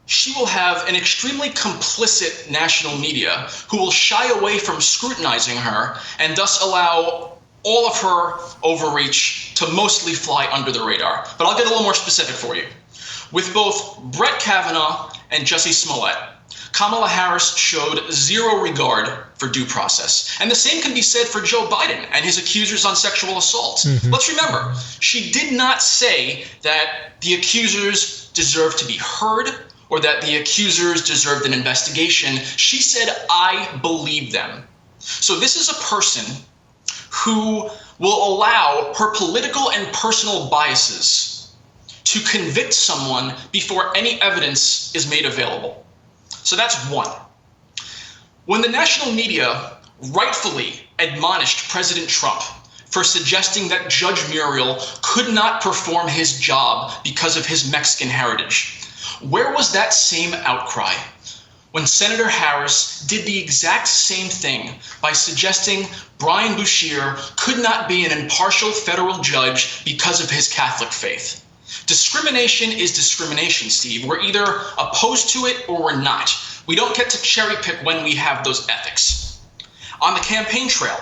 she will have an extremely complicit national media who will shy away from scrutinizing her and thus allow all of her overreach to mostly fly under the radar. But I'll get a little more specific for you. With both Brett Kavanaugh and Jussie Smollett, Kamala Harris showed zero regard for due process. And the same can be said for Joe Biden and his accusers on sexual assault. Mm-hmm. Let's remember, she did not say that the accusers deserve to be heard or that the accusers deserved an investigation. She said, I believe them. So this is a person who will allow her political and personal biases to convict someone before any evidence is made available. So that's one. When the national media rightfully admonished President Trump for suggesting that Judge Muriel could not perform his job because of his Mexican heritage, where was that same outcry when Senator Harris did the exact same thing by suggesting Brian Bouchier could not be an impartial federal judge because of his Catholic faith? Discrimination is discrimination, Steve. We're either opposed to it or we're not. We don't get to cherry pick when we have those ethics. On the campaign trail,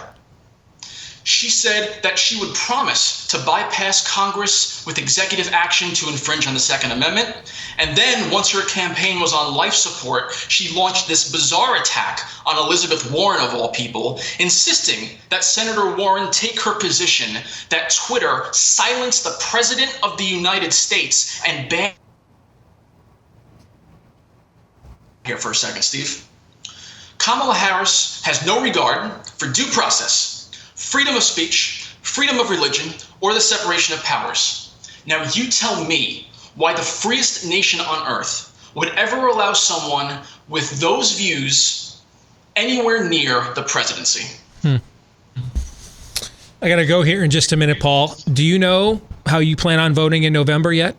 She said that she would promise to bypass Congress with executive action to infringe on the Second Amendment. And then once her campaign was on life support, she launched this bizarre attack on Elizabeth Warren, of all people, insisting that Senator Warren take her position that Twitter silenced the President of the United States and banned. Here for a second, Steve. Kamala Harris has no regard for due process, freedom of speech, freedom of religion, or the separation of powers. Now you tell me why the freest nation on earth would ever allow someone with those views anywhere near the presidency. I got to go here in just a minute, Paul. Do you know how you plan on voting in November yet?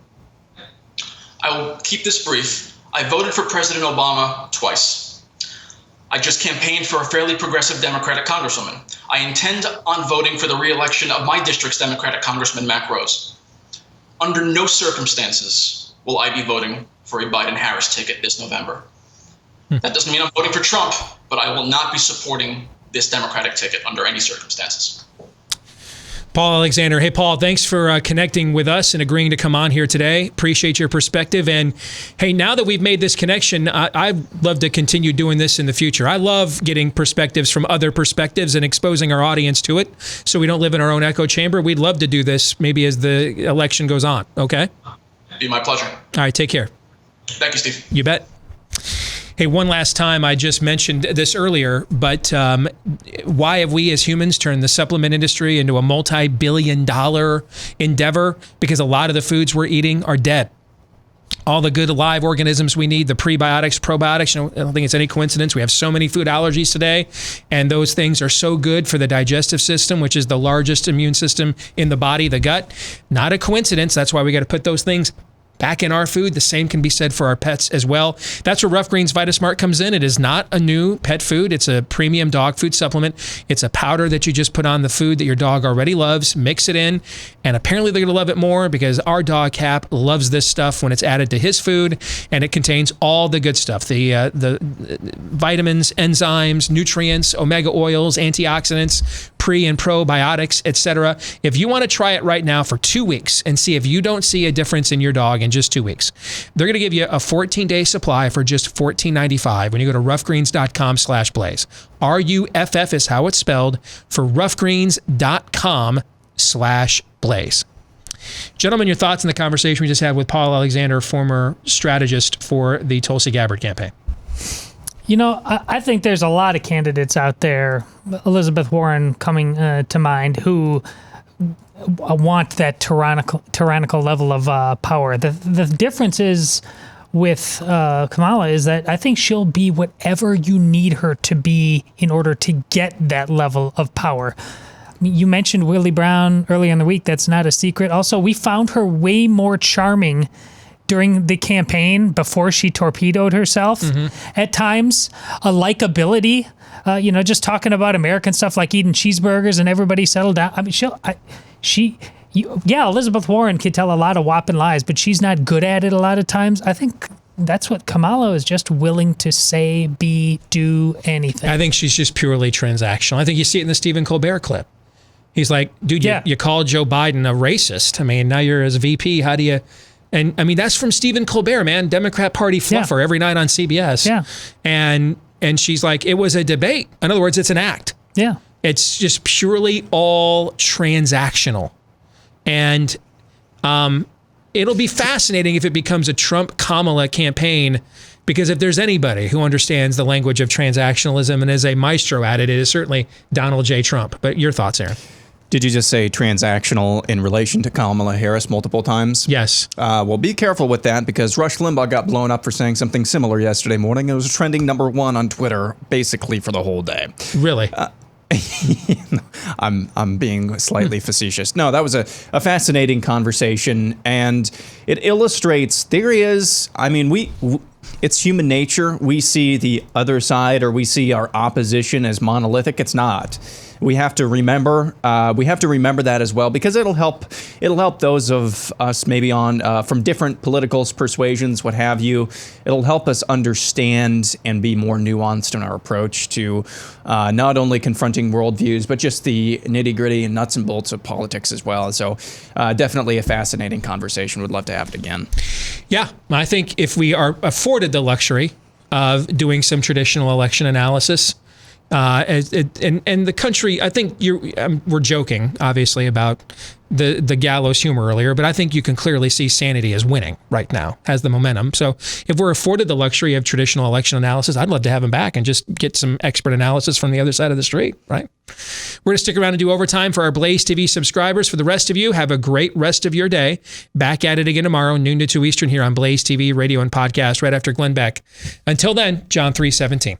I will keep this brief. I voted for President Obama twice. I just campaigned for a fairly progressive Democratic congresswoman. I intend on voting for the re-election of my district's Democratic Congressman, Mac Rose. Under no circumstances will I be voting for a Biden-Harris ticket this November. That doesn't mean I'm voting for Trump, but I will not be supporting this Democratic ticket under any circumstances. Paul Alexander. Hey, Paul, thanks for connecting with us and agreeing to come on here today. Appreciate your perspective. And hey, now that we've made this connection, I'd love to continue doing this in the future. I love getting perspectives from other perspectives and exposing our audience to it so we don't live in our own echo chamber. We'd love to do this maybe as the election goes on. Okay? It'd be my pleasure. All right, take care. Thank you, Steve. You bet. Hey, one last time, I just mentioned this earlier, but why have we as humans turned the supplement industry into a multi-billion-dollar endeavor? Because a lot of the foods we're eating are dead. All the good live organisms we need, the prebiotics, probiotics, I don't think it's any coincidence. We have so many food allergies today, and those things are so good for the digestive system, which is the largest immune system in the body, the gut. Not a coincidence. That's why we got to put those things back in our food. The same can be said for our pets as well. That's where Rough Greens VitaSmart comes in. It is not a new pet food. It's a premium dog food supplement. It's a powder that you just put on the food that your dog already loves, mix it in, and apparently they're going to love it more because our dog Cap loves this stuff when it's added to his food, and it contains all the good stuff, the vitamins, enzymes, nutrients, omega oils, antioxidants, pre and probiotics, etc. If you want to try it right now for 2 weeks and see if you don't see a difference in your dog in just 2 weeks, they're going to give you a 14-day supply for just $14.95 when you go to roughgreens.com/blaze. RUFF is how it's spelled for roughgreens.com/blaze. Gentlemen, your thoughts on the conversation we just had with Paul Alexander, former strategist for the Tulsi Gabbard campaign. You know, I think there's a lot of candidates out there, Elizabeth Warren coming to mind, who want that tyrannical level of power. The difference is with Kamala is that I think she'll be whatever you need her to be in order to get that level of power. I mean, you mentioned Willie Brown earlier in the week. That's not a secret. Also, we found her way more charming during the campaign before she torpedoed herself. At times, a likability, just talking about American stuff like eating cheeseburgers and everybody settled down. I mean, Elizabeth Warren could tell a lot of whopping lies, but she's not good at it a lot of times. I think that's what Kamala is, just willing to say, be, do anything. I think she's just purely transactional. I think you see it in the Stephen Colbert clip. He's like, dude, you called Joe Biden a racist. I mean, now you're his VP. How do you... And I mean, that's from Stephen Colbert, man, Democrat Party fluffer every night on CBS. Yeah. And she's like, it was a debate. In other words, it's an act. Yeah. It's just purely all transactional. And it'll be fascinating if it becomes a Trump-Kamala campaign, because if there's anybody who understands the language of transactionalism and is a maestro at it, it is certainly Donald J. Trump. But your thoughts, Aaron? Did you just say transactional in relation to Kamala Harris multiple times? Yes. Well, be careful with that, because Rush Limbaugh got blown up for saying something similar yesterday morning. It was trending #1 on Twitter basically for the whole day. Really? I'm being slightly facetious. No, that was a fascinating conversation, and it illustrates it's human nature. We see the other side, or we see our opposition as monolithic. It's not. we have to remember that as well, because it'll help those of us maybe on from different political persuasions, what have you. It'll help us understand and be more nuanced in our approach to not only confronting worldviews, but just the nitty-gritty and nuts and bolts of politics as well. So definitely a fascinating conversation. Would love to have it again. Yeah, I think if we are afforded the luxury of doing some traditional election analysis, and the country, I think we're joking, obviously, about the gallows humor earlier, but I think you can clearly see sanity is winning right now, has the momentum. So if we're afforded the luxury of traditional election analysis, I'd love to have him back and just get some expert analysis from the other side of the street, right? We're going to stick around and do overtime for our Blaze TV subscribers. For the rest of you, have a great rest of your day. Back at it again tomorrow, noon to 2 Eastern here on Blaze TV, radio and podcast, right after Glenn Beck. Until then, John 3:17.